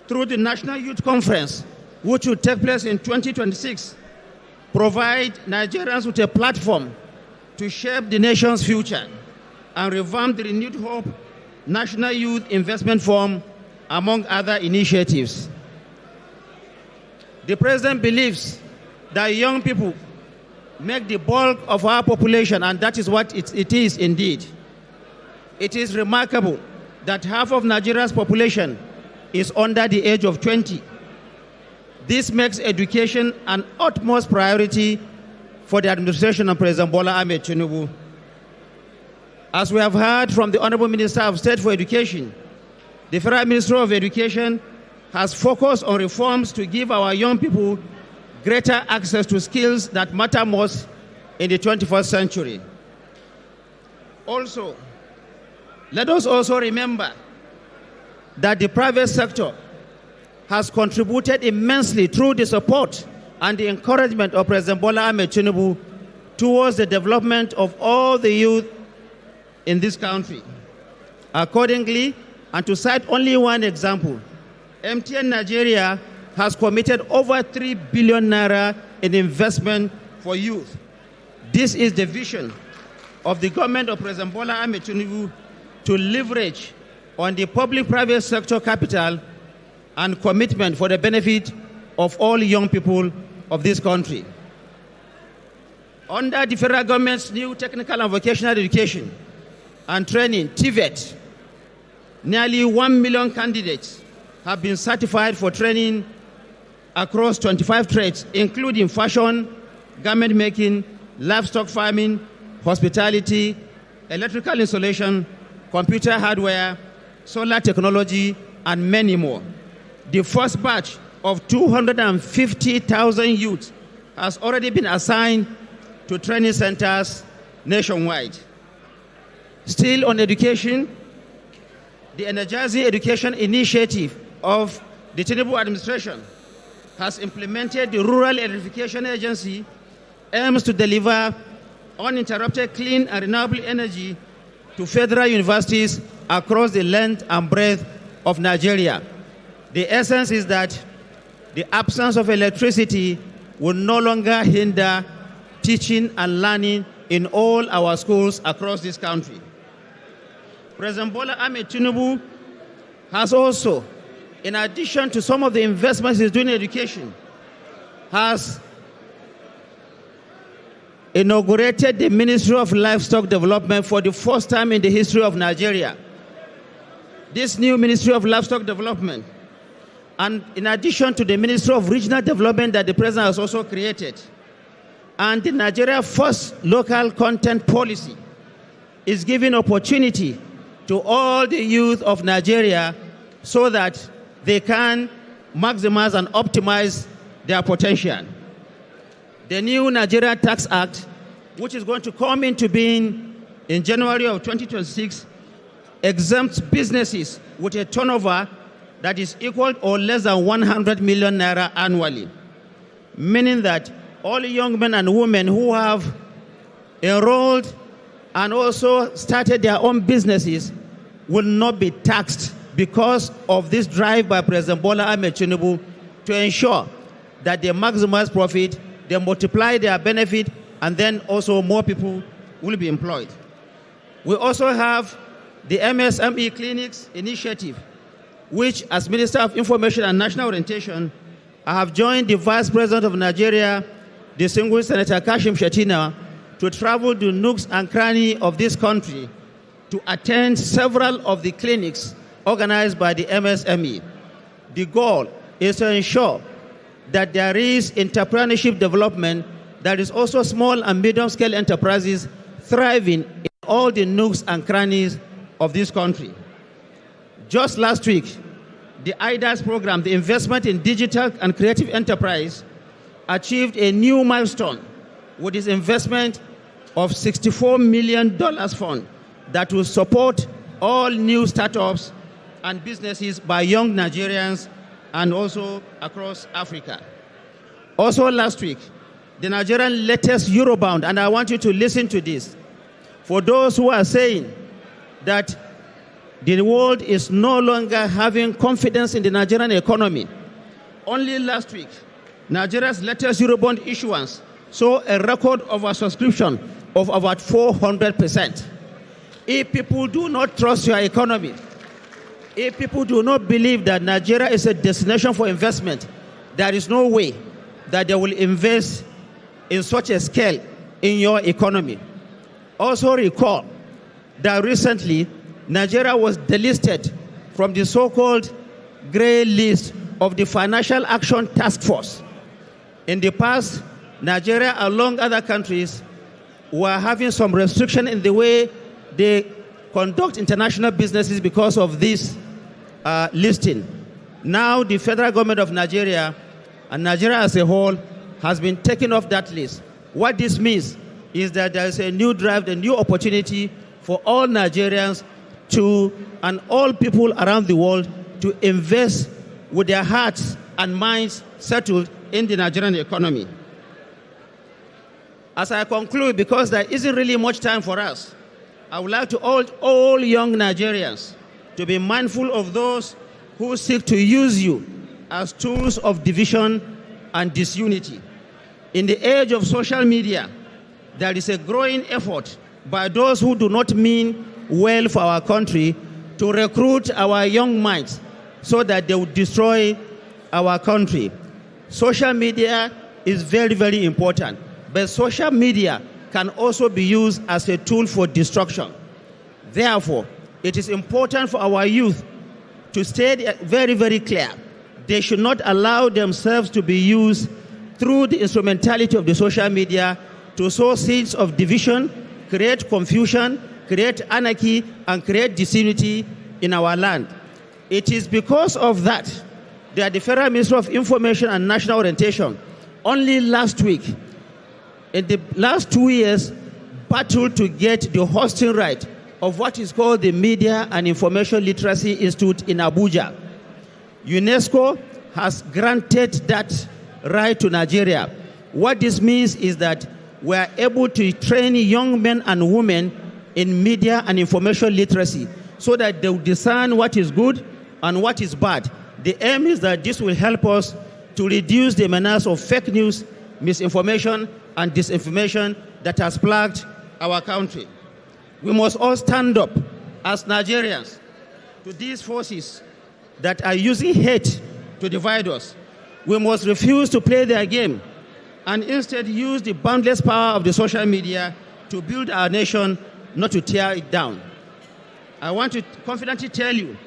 through the National Youth Conference, which will take place in 2026, provide Nigerians with a platform to shape the nation's future and revamp the renewed hope National Youth Investment Fund, among other initiatives. The President believes that young people make the bulk of our population, and that is what it is indeed. It is remarkable that half of Nigeria's population is under the age of 20. This makes education an utmost priority for the administration of President Bola Ahmed Tinubu. As we have heard from the Honorable Minister of State for Education, the Federal Ministry of Education has focused on reforms to give our young people greater access to skills that matter most in the 21st century. Also, let us also remember that the private sector has contributed immensely through the support and the encouragement of President Bola Ahmed Tinubu towards the development of all the youth in this country. Accordingly, and to cite only one example, MTN Nigeria has committed over 3 billion naira in investment for youth. This is the vision of the government of President Bola Ahmed Tinubu to leverage on the public-private sector capital and commitment for the benefit of all young people of this country. Under the federal government's new technical and vocational education and training, TVET, nearly 1 million candidates have been certified for training across 25 trades, including fashion, garment making, livestock farming, hospitality, electrical installation, computer hardware, solar technology, and many more. The first batch of 250,000 youths has already been assigned to training centers nationwide. Still on education, the Energizing Education Initiative of the Tinubu administration has implemented the Rural Electrification Agency, aims to deliver uninterrupted clean and renewable energy to federal universities across the length and breadth of Nigeria. The essence is that the absence of electricity will no longer hinder teaching and learning in all our schools across this country. President Bola Ahmed Tinubu has also, in addition to some of the investments he's doing in education, has inaugurated the Ministry of Livestock Development for the first time in the history of Nigeria. This new Ministry of Livestock Development, and in addition to the Ministry of Regional Development that the President has also created, and the Nigeria First Local Content Policy, is giving opportunity to all the youth of Nigeria so that they can maximize and optimize their potential. The new Nigeria Tax Act, which is going to come into being in January of 2026, exempts businesses with a turnover that is equal or less than 100 million naira annually, meaning that all young men and women who have enrolled and also started their own businesses will not be taxed because of this drive by President Bola Ahmed Tinubu to ensure that they maximize profit, they multiply their benefit, and then also more people will be employed. We also have the MSME Clinics Initiative, which, as Minister of Information and National Orientation, I have joined the Vice President of Nigeria, distinguished Senator Kashim Shettima, to travel to nooks and crannies of this country to attend several of the clinics organized by the MSME. The goal is to ensure that there is entrepreneurship development, that is also small and medium-scale enterprises thriving in all the nooks and crannies of this country. Just last week, the IDAS program, the Investment in Digital and Creative Enterprise, achieved a new milestone with its investment of $64 million fund that will support all new startups and businesses by young Nigerians and also across Africa. Also last week, the Nigerian latest Eurobound, and I want you to listen to this, for those who are saying that the world is no longer having confidence in the Nigerian economy, Only last week, Nigeria's latest Eurobond issuance saw a record oversubscription of about 400%. If people do not trust your economy, if people do not believe that Nigeria is a destination for investment, there is no way that they will invest in such a scale in your economy. Also recall that recently, Nigeria was delisted from the so-called gray list of the Financial Action Task Force. In the past, Nigeria, along other countries, were having some restriction in the way they conduct international businesses because of this listing. Now, the federal government of Nigeria and Nigeria as a whole has been taken off that list. What this means is that there is a new drive, a new opportunity for all Nigerians and all people around the world to invest with their hearts and minds settled in the Nigerian economy. As I conclude, because there isn't really much time for us, I would like to urge all young Nigerians to be mindful of those who seek to use you as tools of division and disunity. In the age of social media, there is a growing effort by those who do not mean well for our country to recruit our young minds so that they will destroy our country. Social media is very, very important, but social media can also be used as a tool for destruction. Therefore, it is important for our youth to stay very, very clear. They should not allow themselves to be used through the instrumentality of the social media to sow seeds of division, create confusion, create anarchy, and create disunity in our land. It is because of that that the Federal Ministry of Information and National Orientation only last week, in the last 2 years, battled to get the hosting right of what is called the Media and Information Literacy Institute in Abuja. UNESCO has granted that right to Nigeria. What this means is that we are able to train young men and women in media and information literacy so that they will discern what is good and what is bad. The aim is that this will help us to reduce the menace of fake news, misinformation, and disinformation that has plagued our country. We must all stand up as Nigerians to these forces that are using hate to divide us. We must refuse to play their game and instead use the boundless power of the social media to build our nation, not to tear it down. I want to confidently tell you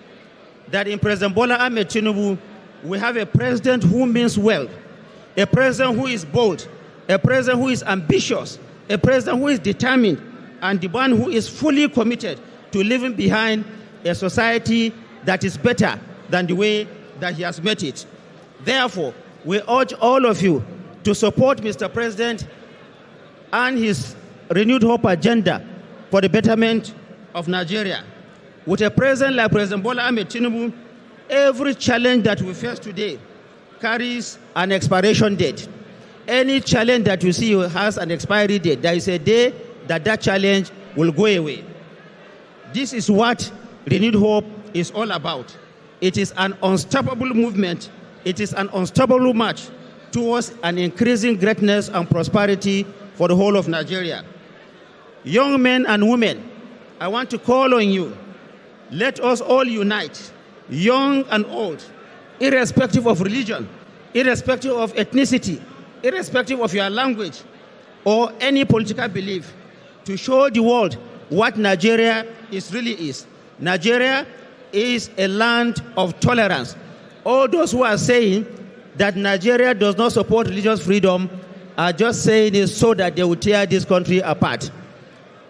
that in President Bola Ahmed Tinubu, we have a president who means well, a president who is bold, a president who is ambitious, a president who is determined, and the one who is fully committed to leaving behind a society that is better than the way that he has met it. Therefore, we urge all of you to support Mr. President and his renewed hope agenda for the betterment of Nigeria. With a president like President Bola Ahmed Tinubu, every challenge that we face today carries an expiration date. Any challenge that you see has an expiry date. There is a day that that challenge will go away. This is what renewed hope is all about. It is an unstoppable movement. It is an unstoppable march towards an increasing greatness and prosperity for the whole of Nigeria. Young men and women, I want to call on you. Let us all unite, young and old, irrespective of religion, irrespective of ethnicity, irrespective of your language or any political belief, to show the world what Nigeria really is. Nigeria is a land of tolerance. All those who are saying that Nigeria does not support religious freedom are just saying it so that they will tear this country apart.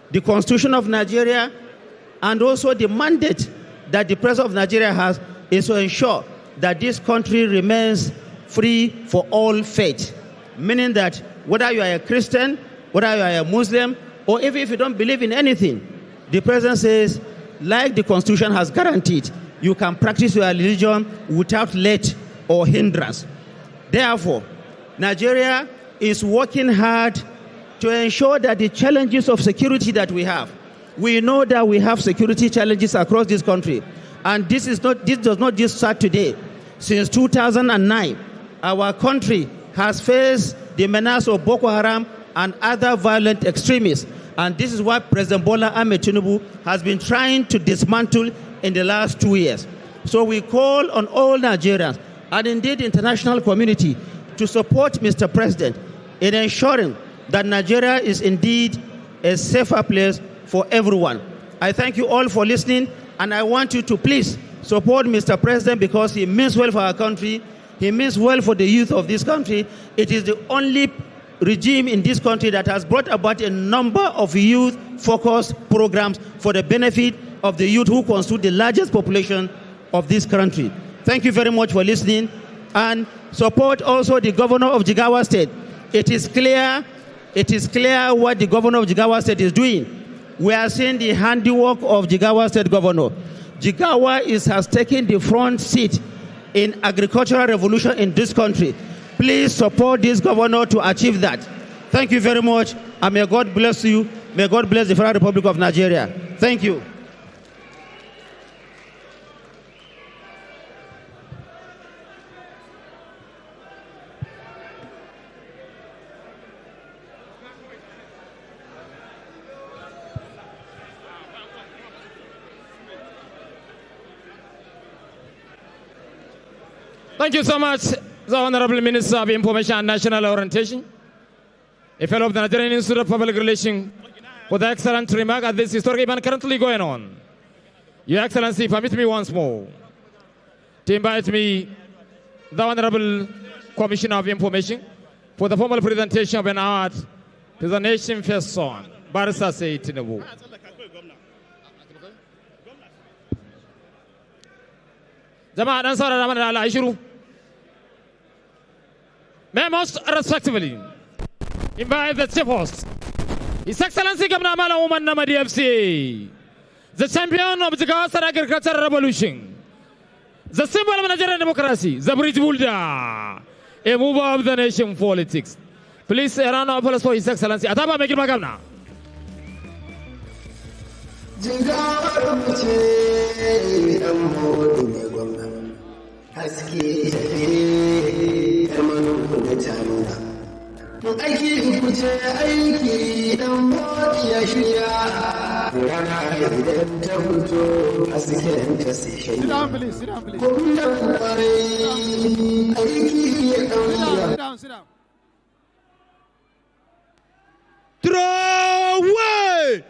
The Constitution of Nigeria and also the mandate that the President of Nigeria has is to ensure that this country remains free for all faith, meaning that whether you are a Christian, whether you are a Muslim, or even if you don't believe in anything, the President says, like the Constitution has guaranteed, you can practice your religion without let or hindrance. Therefore, Nigeria is working hard to ensure that the challenges of security that we have, we know that we have security challenges across this country. And this does not just start today. Since 2009, our country has faced the menace of Boko Haram and other violent extremists. And this is what President Bola Ahmed Tinubu has been trying to dismantle in the last 2 years. So we call on all Nigerians and indeed the international community to support Mr. President in ensuring that Nigeria is indeed a safer place for everyone. I thank you all for listening, and I want you to please support Mr. President because he means well for our country. He means well for the youth of this country. It is the only regime in this country that has brought about a number of youth-focused programs for the benefit of the youth who constitute the largest population of this country. Thank you very much for listening, and support also the governor of Jigawa State. It is clear what the governor of Jigawa State is doing. We are seeing the handiwork of Jigawa State governor. Jigawa has taken the front seat in agricultural revolution in this country. Please support this governor to achieve that. Thank you very much, and may God bless you. May God bless the Federal Republic of Nigeria. Thank you. Thank you so much, the Honorable Minister of Information and National Orientation, a fellow of the Nigerian Institute of Public Relations, for the excellent remark at this historic event currently going on. Your Excellency, permit me once more to invite me, the Honorable Commissioner of Information, for the formal presentation of an award to the nation first son, Barrister Said Tinubu. Jama'a dan saurara mana da Allah shiru. May most respectively invite the chief host, His Excellency Governor Malam Umar Namadi FCA, the champion of the Jigawa Agricultural Revolution, the symbol of Nigerian democracy, the bridge builder, a mover of the nation politics. Please, a round of applause for His Excellency. Ataba make it back up now. Haske da manu da taruna. Aiki kuce aiki dan moti ya shirya. Rana idan ta fito hasken ta sai shirya. Sit down, please. Gwamnan kwarai aiki ya ɗauya. Sit down. Throw away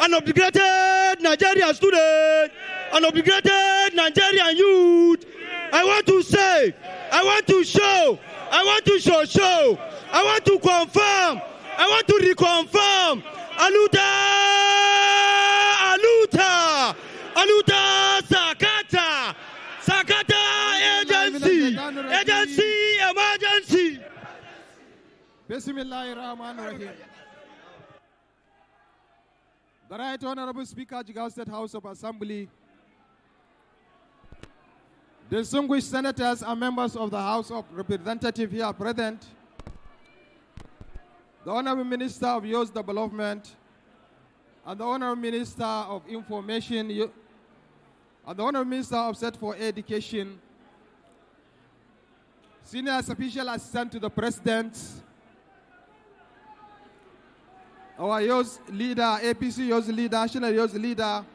an obligated Nigerian student, an obligated Nigerian youth. I want to say, I want to show, I want to show, I want to confirm, I want to reconfirm. Aluta, Sakata, emergency. Bismillahirrahmanirrahim. The Right Honorable Speaker, Jigawa State House of Assembly, distinguished senators and members of the House of Representatives here present, the Honorable Minister of Youth Development, and the Honorable Minister of Information, and the Honorable Minister of State for Education, Senior Special Assistant to the President, our youth leader, APC youth leader, national youth leader,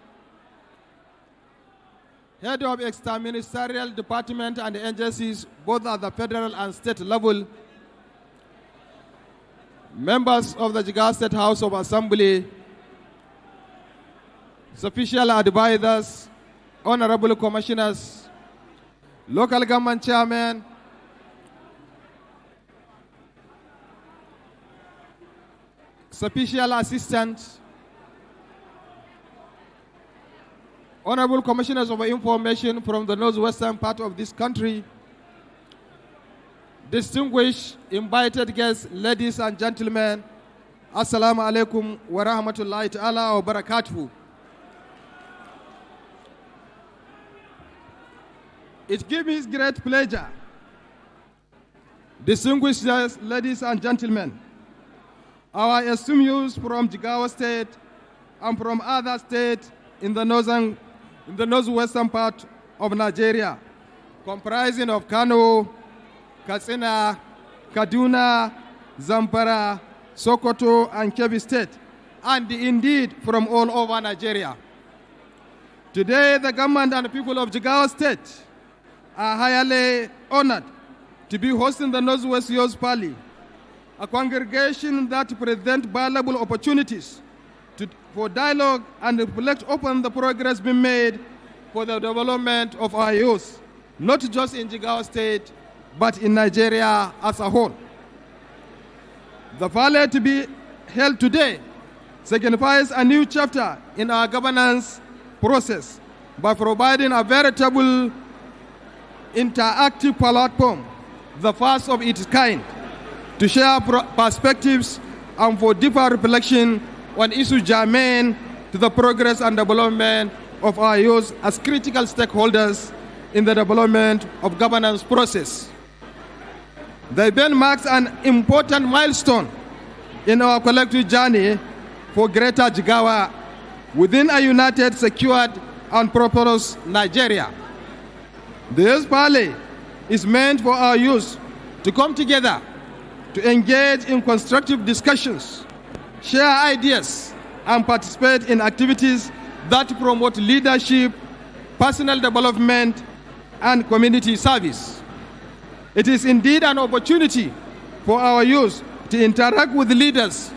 head of extra-ministerial department and agencies, both at the federal and state level, members of the Jigawa State House of Assembly, official advisors, honorable commissioners, local government chairmen, special assistants, honorable commissioners of information from the northwestern part of this country, distinguished invited guests, ladies and gentlemen, assalamu alaikum wa rahmatullahi ta'ala wa barakatuhu. It gives me great pleasure, distinguished guests, ladies and gentlemen, our esteemed youth from Jigawa State and from other states in the northwestern part of Nigeria, comprising of Kano, Katsina, Kaduna, Zamfara, Sokoto, and Kebbi State, and indeed from all over Nigeria. Today, the government and the people of Jigawa State are highly honored to be hosting the Northwest Youth Pali, a congregation that presents valuable opportunities for dialogue and reflect upon the progress being made for the development of our youth, not just in Jigawa State, but in Nigeria as a whole. The Pali to be held today signifies a new chapter in our governance process by providing a veritable interactive platform, the first of its kind, to share perspectives and for deeper reflection on issues germane to the progress and development of our youth as critical stakeholders in the development of governance process. The event marks an important milestone in our collective journey for Greater Jigawa within a united, secured, and prosperous Nigeria. The Youth Pali is meant for our youth to come together, to engage in constructive discussions, share ideas, and participate in activities that promote leadership, personal development, and community service. It is indeed an opportunity for our youth to interact with leaders,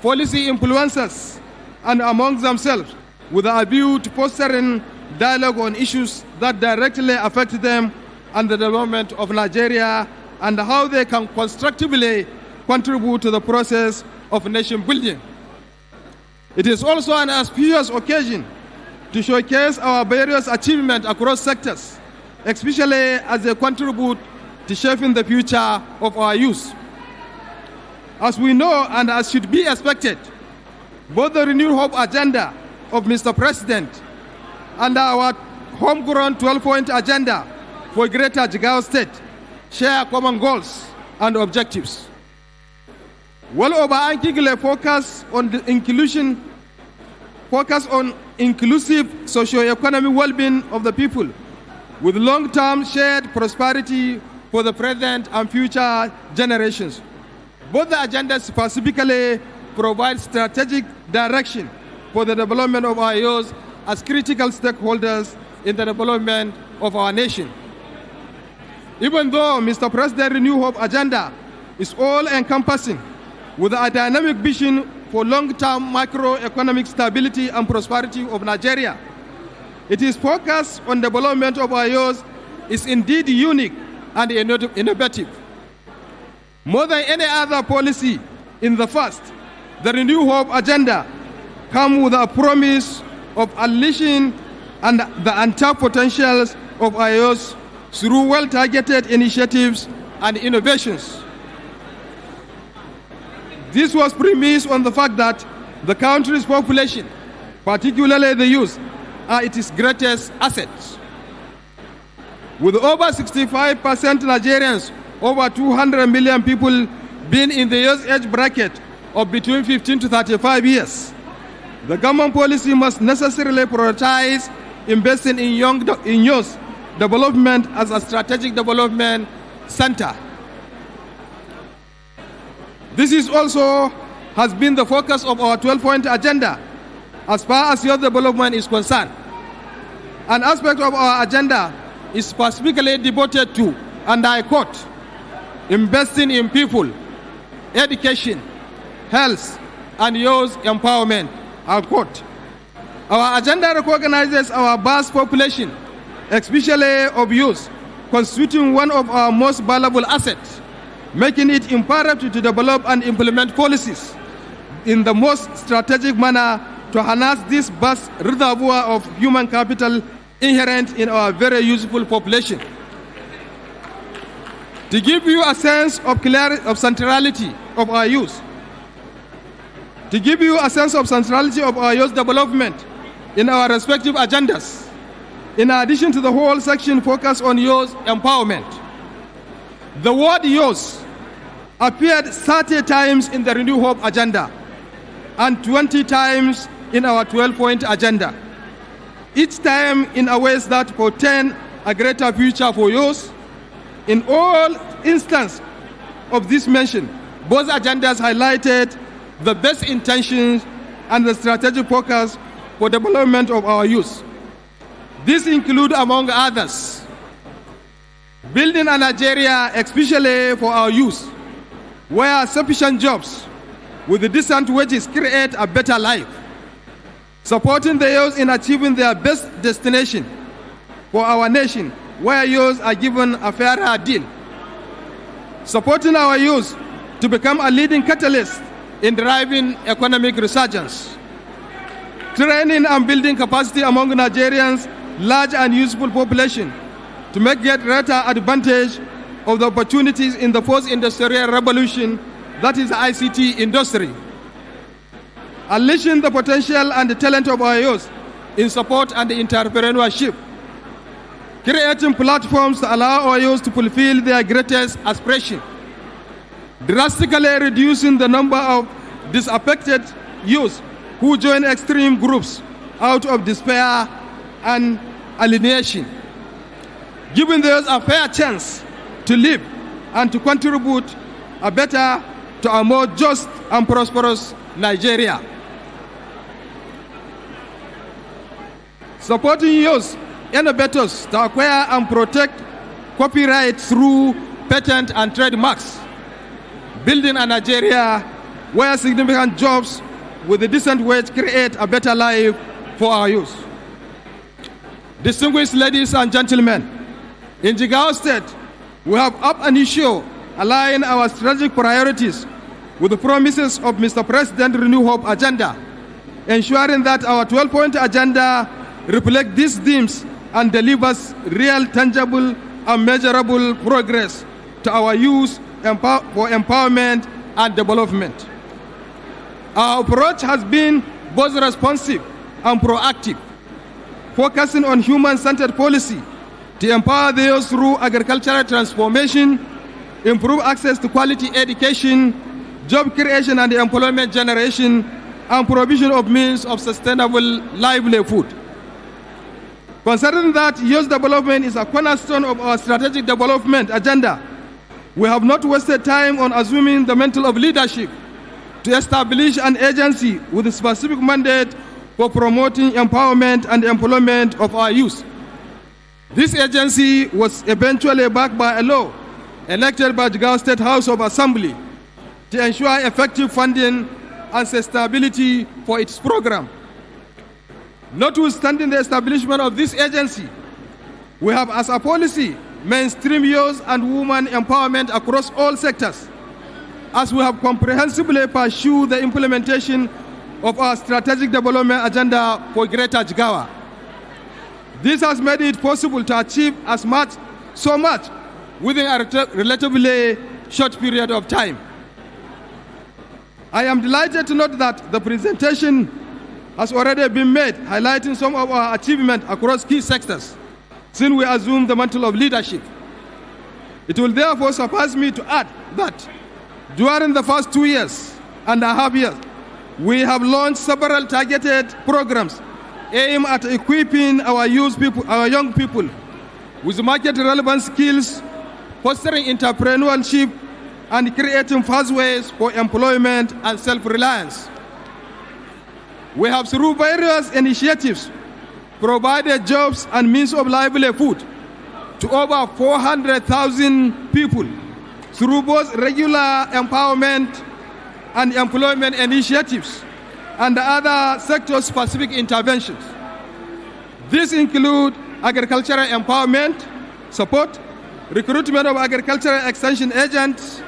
policy influencers, and among themselves with a view to fostering dialogue on issues that directly affect them and the development of Nigeria and how they can constructively contribute to the process of nation building. It is also an auspicious occasion to showcase our various achievements across sectors, especially as they contribute to shaping the future of our youth. As we know and as should be expected, both the renewed hope agenda of Mr. President and our homegrown 12-point agenda for Greater Jigawa State share common goals and objectives. Well overarchingly focus on inclusive socio-economic well-being of the people with long-term shared prosperity for the present and future generations. Both the agendas specifically provide strategic direction for the development of our youth as critical stakeholders in the development of our nation. Even though Mr. President's Renew Hope agenda is all-encompassing with a dynamic vision for long-term macroeconomic stability and prosperity of Nigeria, its focus on development of our youth is indeed unique and innovative. More than any other policy in the first, the Renew Hope agenda comes with a promise of unleashing the untapped potentials of our youth through well-targeted initiatives and innovations. This was premised on the fact that the country's population, particularly the youth, are its greatest assets. With over 65% Nigerians, over 200 million people being in the youth age bracket of between 15 to 35 years, the government policy must necessarily prioritize investing in youth development as a strategic development center. This is also has been the focus of our 12-point agenda as far as youth development is concerned. An aspect of our agenda is specifically devoted to, and I quote, investing in people, education, health, and youth empowerment, unquote. Our agenda recognizes our vast population, especially of youth, constituting one of our most valuable assets, making it imperative to develop and implement policies in the most strategic manner to harness this vast reservoir of human capital inherent in our very useful population. To give you a sense of clarity of centrality of our youth, development in our respective agendas, in addition to the whole section focused on youth empowerment. The word youth appeared 30 times in the Renew Hope agenda and 20 times in our 12-point agenda, each time in a ways that portend a greater future for youth. In all instances of this mention, both agendas highlighted the best intentions and the strategic focus for development of our youth. These include, among others, building a Nigeria especially for our youth, where sufficient jobs with decent wages create a better life, supporting the youth in achieving their best destination for our nation, where youth are given a fairer deal, supporting our youth to become a leading catalyst in driving economic resurgence, training and building capacity among Nigerians' large and useful population to make get greater advantage of the opportunities in the fourth industrial revolution, that is the ICT industry, unleashing the potential and the talent of our youth in support and entrepreneurship, creating platforms to allow our youth to fulfill their greatest aspiration, drastically reducing the number of disaffected youth who join extreme groups out of despair and alienation, giving those a fair chance to live and to contribute to a more just and prosperous Nigeria. Supporting youth innovators to acquire and protect copyright through patent and trademarks, building a Nigeria where significant jobs with a decent wage create a better life for our youth. Distinguished ladies and gentlemen, in Jigawa State, we have up an issue aligning our strategic priorities with the promises of Mr. President Renew Hope agenda, ensuring that our 12-point agenda reflects these themes and delivers real, tangible, and measurable progress to our youth for empowerment and development. Our approach has been both responsive and proactive, focusing on human-centered policy to empower the youth through agricultural transformation, improve access to quality education, job creation and employment generation, and provision of means of sustainable livelihood. Considering that youth development is a cornerstone of our strategic development agenda, we have not wasted time on assuming the mantle of leadership to establish an agency with a specific mandate for promoting empowerment and employment of our youth. This agency was eventually backed by a law enacted by the Jigawa State House of Assembly to ensure effective funding and sustainability for its program. Notwithstanding the establishment of this agency, we have as a policy mainstream youth and women empowerment across all sectors, as we have comprehensively pursued the implementation of our strategic development agenda for Greater Jigawa. This has made it possible to achieve so much within a relatively short period of time. I am delighted to note that the presentation has already been made, highlighting some of our achievements across key sectors since we assumed the mantle of leadership. It will therefore suffice me to add that during the first 2.5 years, we have launched several targeted programs aimed at equipping our young people with market-relevant skills, fostering entrepreneurship, and creating pathways for employment and self-reliance. We have, through various initiatives, provided jobs and means of livelihood to over 400,000 people through both regular empowerment and employment initiatives and other sector-specific interventions. These include agricultural empowerment, support, recruitment of agricultural extension agents,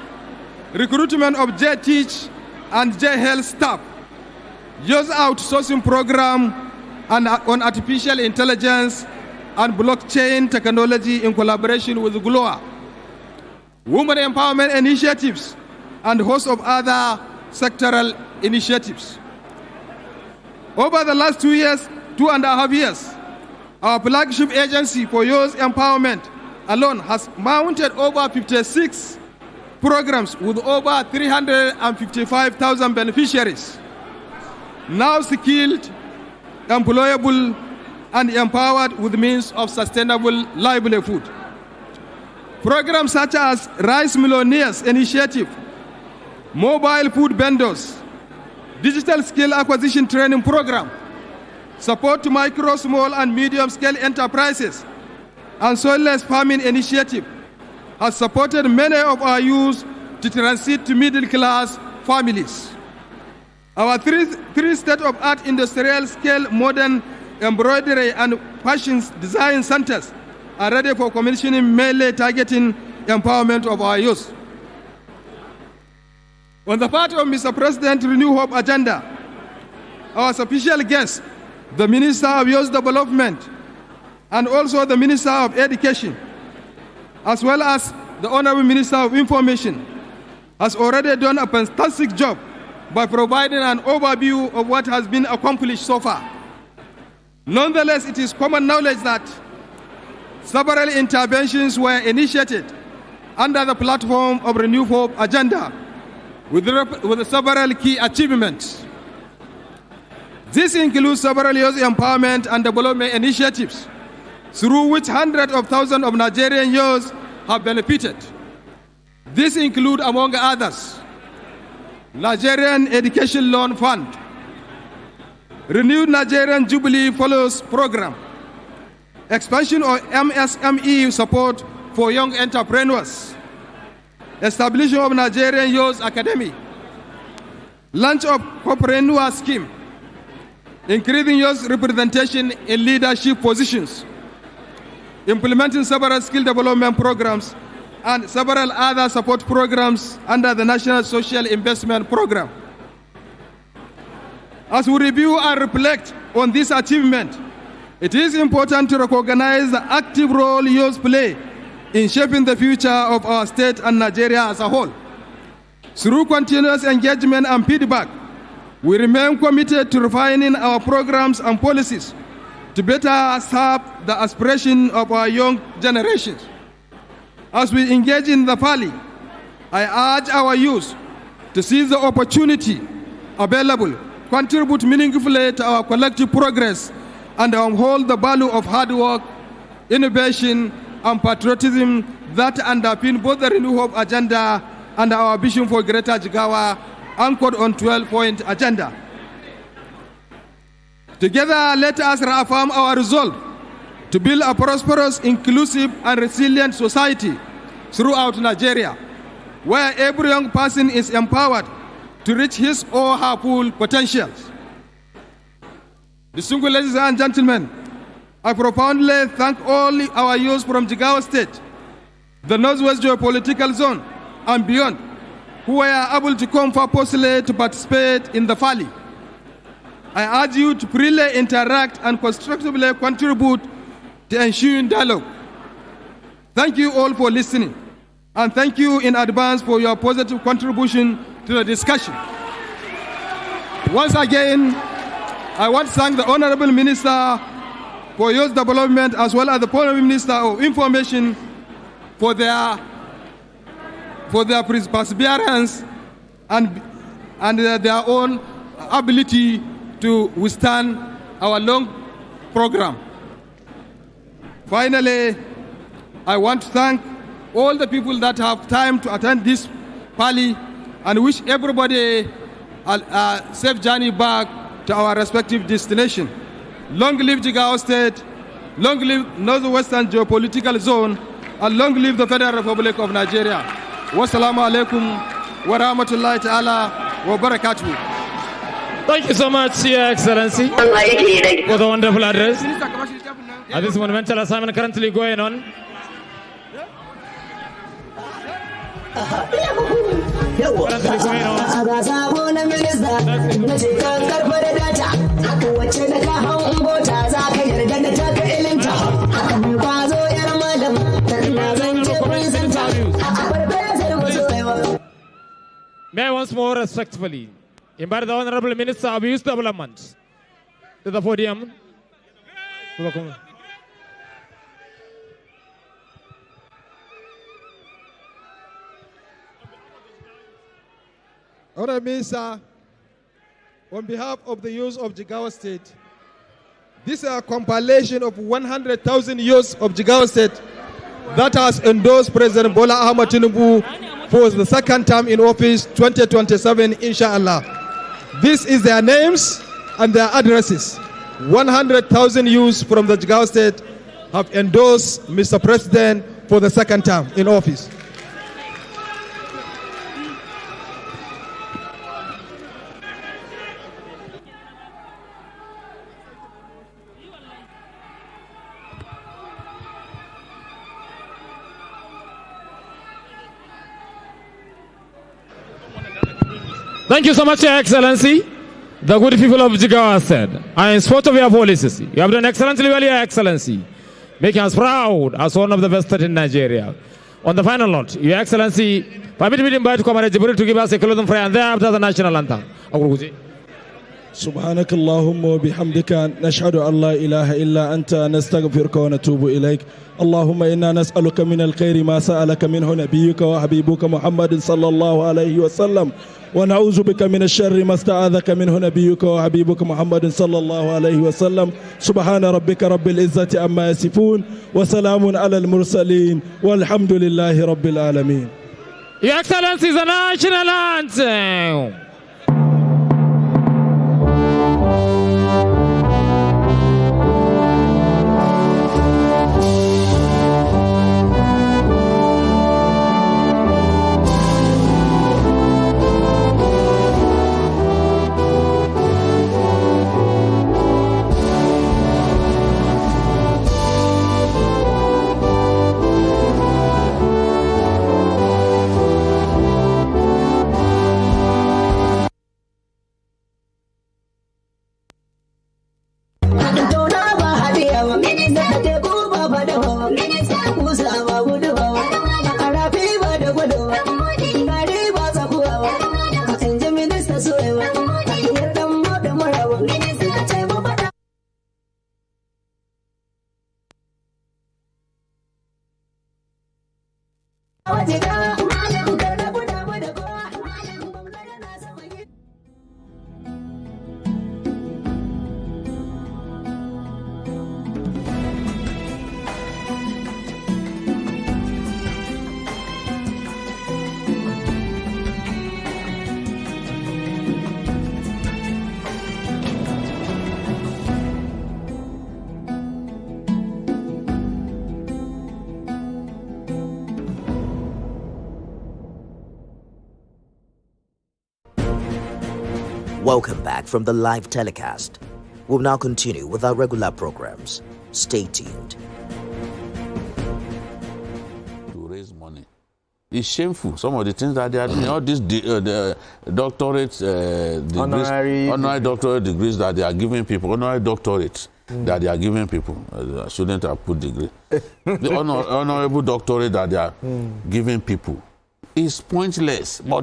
recruitment of J-Teach and J-Health staff, youth outsourcing program and on artificial intelligence and blockchain technology in collaboration with GLOA, women empowerment initiatives, and a host of other sectoral initiatives. Over the last 2.5 years, our flagship agency for youth empowerment alone has mounted over 56 programs with over 355,000 beneficiaries, now skilled, employable, and empowered with means of sustainable livelihood. Programs such as Rice Millionaires Initiative, Mobile Food Vendors, Digital Skill Acquisition Training Program, support to micro, small, and medium-scale enterprises, and soilless farming initiative has supported many of our youth to transit to middle-class families. Our three state-of-art industrial scale modern embroidery and fashion design centers are ready for commissioning, mainly targeting empowerment of our youth. On the part of Mr. President Renew Hope agenda, our special guest, the Minister of Youth Development, and also the Minister of Education, as well as the Honorable Minister of Information, has already done a fantastic job by providing an overview of what has been accomplished so far. Nonetheless, it is common knowledge that several interventions were initiated under the platform of Renew Hope agenda with several key achievements. This includes several youth empowerment and development initiatives through which hundreds of thousands of Nigerian youth have benefited. This includes, among others, Nigerian Education Loan Fund, Renewed Nigerian Jubilee Fellows Program, expansion of MSME support for young entrepreneurs, establishment of Nigerian Youth Academy, launch of Corporate Scheme, increasing youth representation in leadership positions, implementing several skill development programs, and several other support programs under the National Social Investment Program. As we review and reflect on this achievement, it is important to recognize the active role youth play in shaping the future of our state and Nigeria as a whole. Through continuous engagement and feedback, we remain committed to refining our programs and policies to better serve the aspiration of our young generations. As we engage in the Pali, I urge our youth to seize the opportunity available, contribute meaningfully to our collective progress, and uphold the value of hard work, innovation, and patriotism that underpin both the Renew Hope agenda and our vision for Greater Jigawa, anchored on 12-point agenda. Together, let us reaffirm our resolve to build a prosperous, inclusive, and resilient society throughout Nigeria, where every young person is empowered to reach his or her full potentials. Distinguished ladies and gentlemen, I profoundly thank all our youth from Jigawa State, the Northwest Geopolitical Zone, and beyond, who were able to come purposely to participate in the Fali. I urge you to freely interact and constructively contribute to ensuing dialogue. Thank you all for listening, and thank you in advance for your positive contribution to the discussion. Once again, I want to thank the Honorable Minister for Youth Development as well as the Honorable Minister of Information for their perseverance and their own ability to withstand our long program. Finally, I want to thank all the people that have time to attend this Pali and wish everybody a safe journey back to our respective destination. Long live Jigawa State, long live Northwestern Geopolitical Zone, and long live the Federal Republic of Nigeria. Wassalamu alaikum wa rahmatullahi ta'ala wa barakatuh. Thank you so much, Your Excellency, for the wonderful address. At this monumental assignment currently going on. May I once more respectfully invite the Honorable Minister of Youth Development to the podium. Honorable Minister, on behalf of the youth of Jigawa State, This is a compilation of 100,000 youths of Jigawa State that has endorsed President Bola Ahmed Tinubu for the second term in office 2027, inshallah. This is their names and their addresses. 100,000 youths from the Jigawa State have endorsed Mr. President for the second term in office. Thank you so much, Your Excellency. The good people of Jigawa said, I am in support of your policies. You have done excellently well, Your Excellency, making us proud as one of the best states in Nigeria. On the final note, Your Excellency, permit me to invite Comrade Jibril to give us a closing prayer and thereafter the national anthem. سبحانك اللهم وبحمدك نشهد أن لا إله إلا أنت نستغفرك ونتوب إليك اللهم إنا نسألك من الخير ما سألك منه نبيك وحبيبك محمد صلى الله عليه وسلم ونعوذ بك من الشر ما استعاذك منه نبيك وحبيبك محمد صلى الله عليه وسلم سبحان ربك رب العزة عما يصفون وسلام على المرسلين والحمد لله رب العالمين. Your Excellency, the national anthem. Welcome back from the live telecast. We'll now continue with our regular programs. Stay tuned. To raise money. It's shameful. Some of the things that they are doing, all these doctorate degrees, honorary doctorate degrees that they are giving people, honorary doctorates that they are giving people. Shouldn't have put degree. The honorable doctorate that they are giving people is pointless. But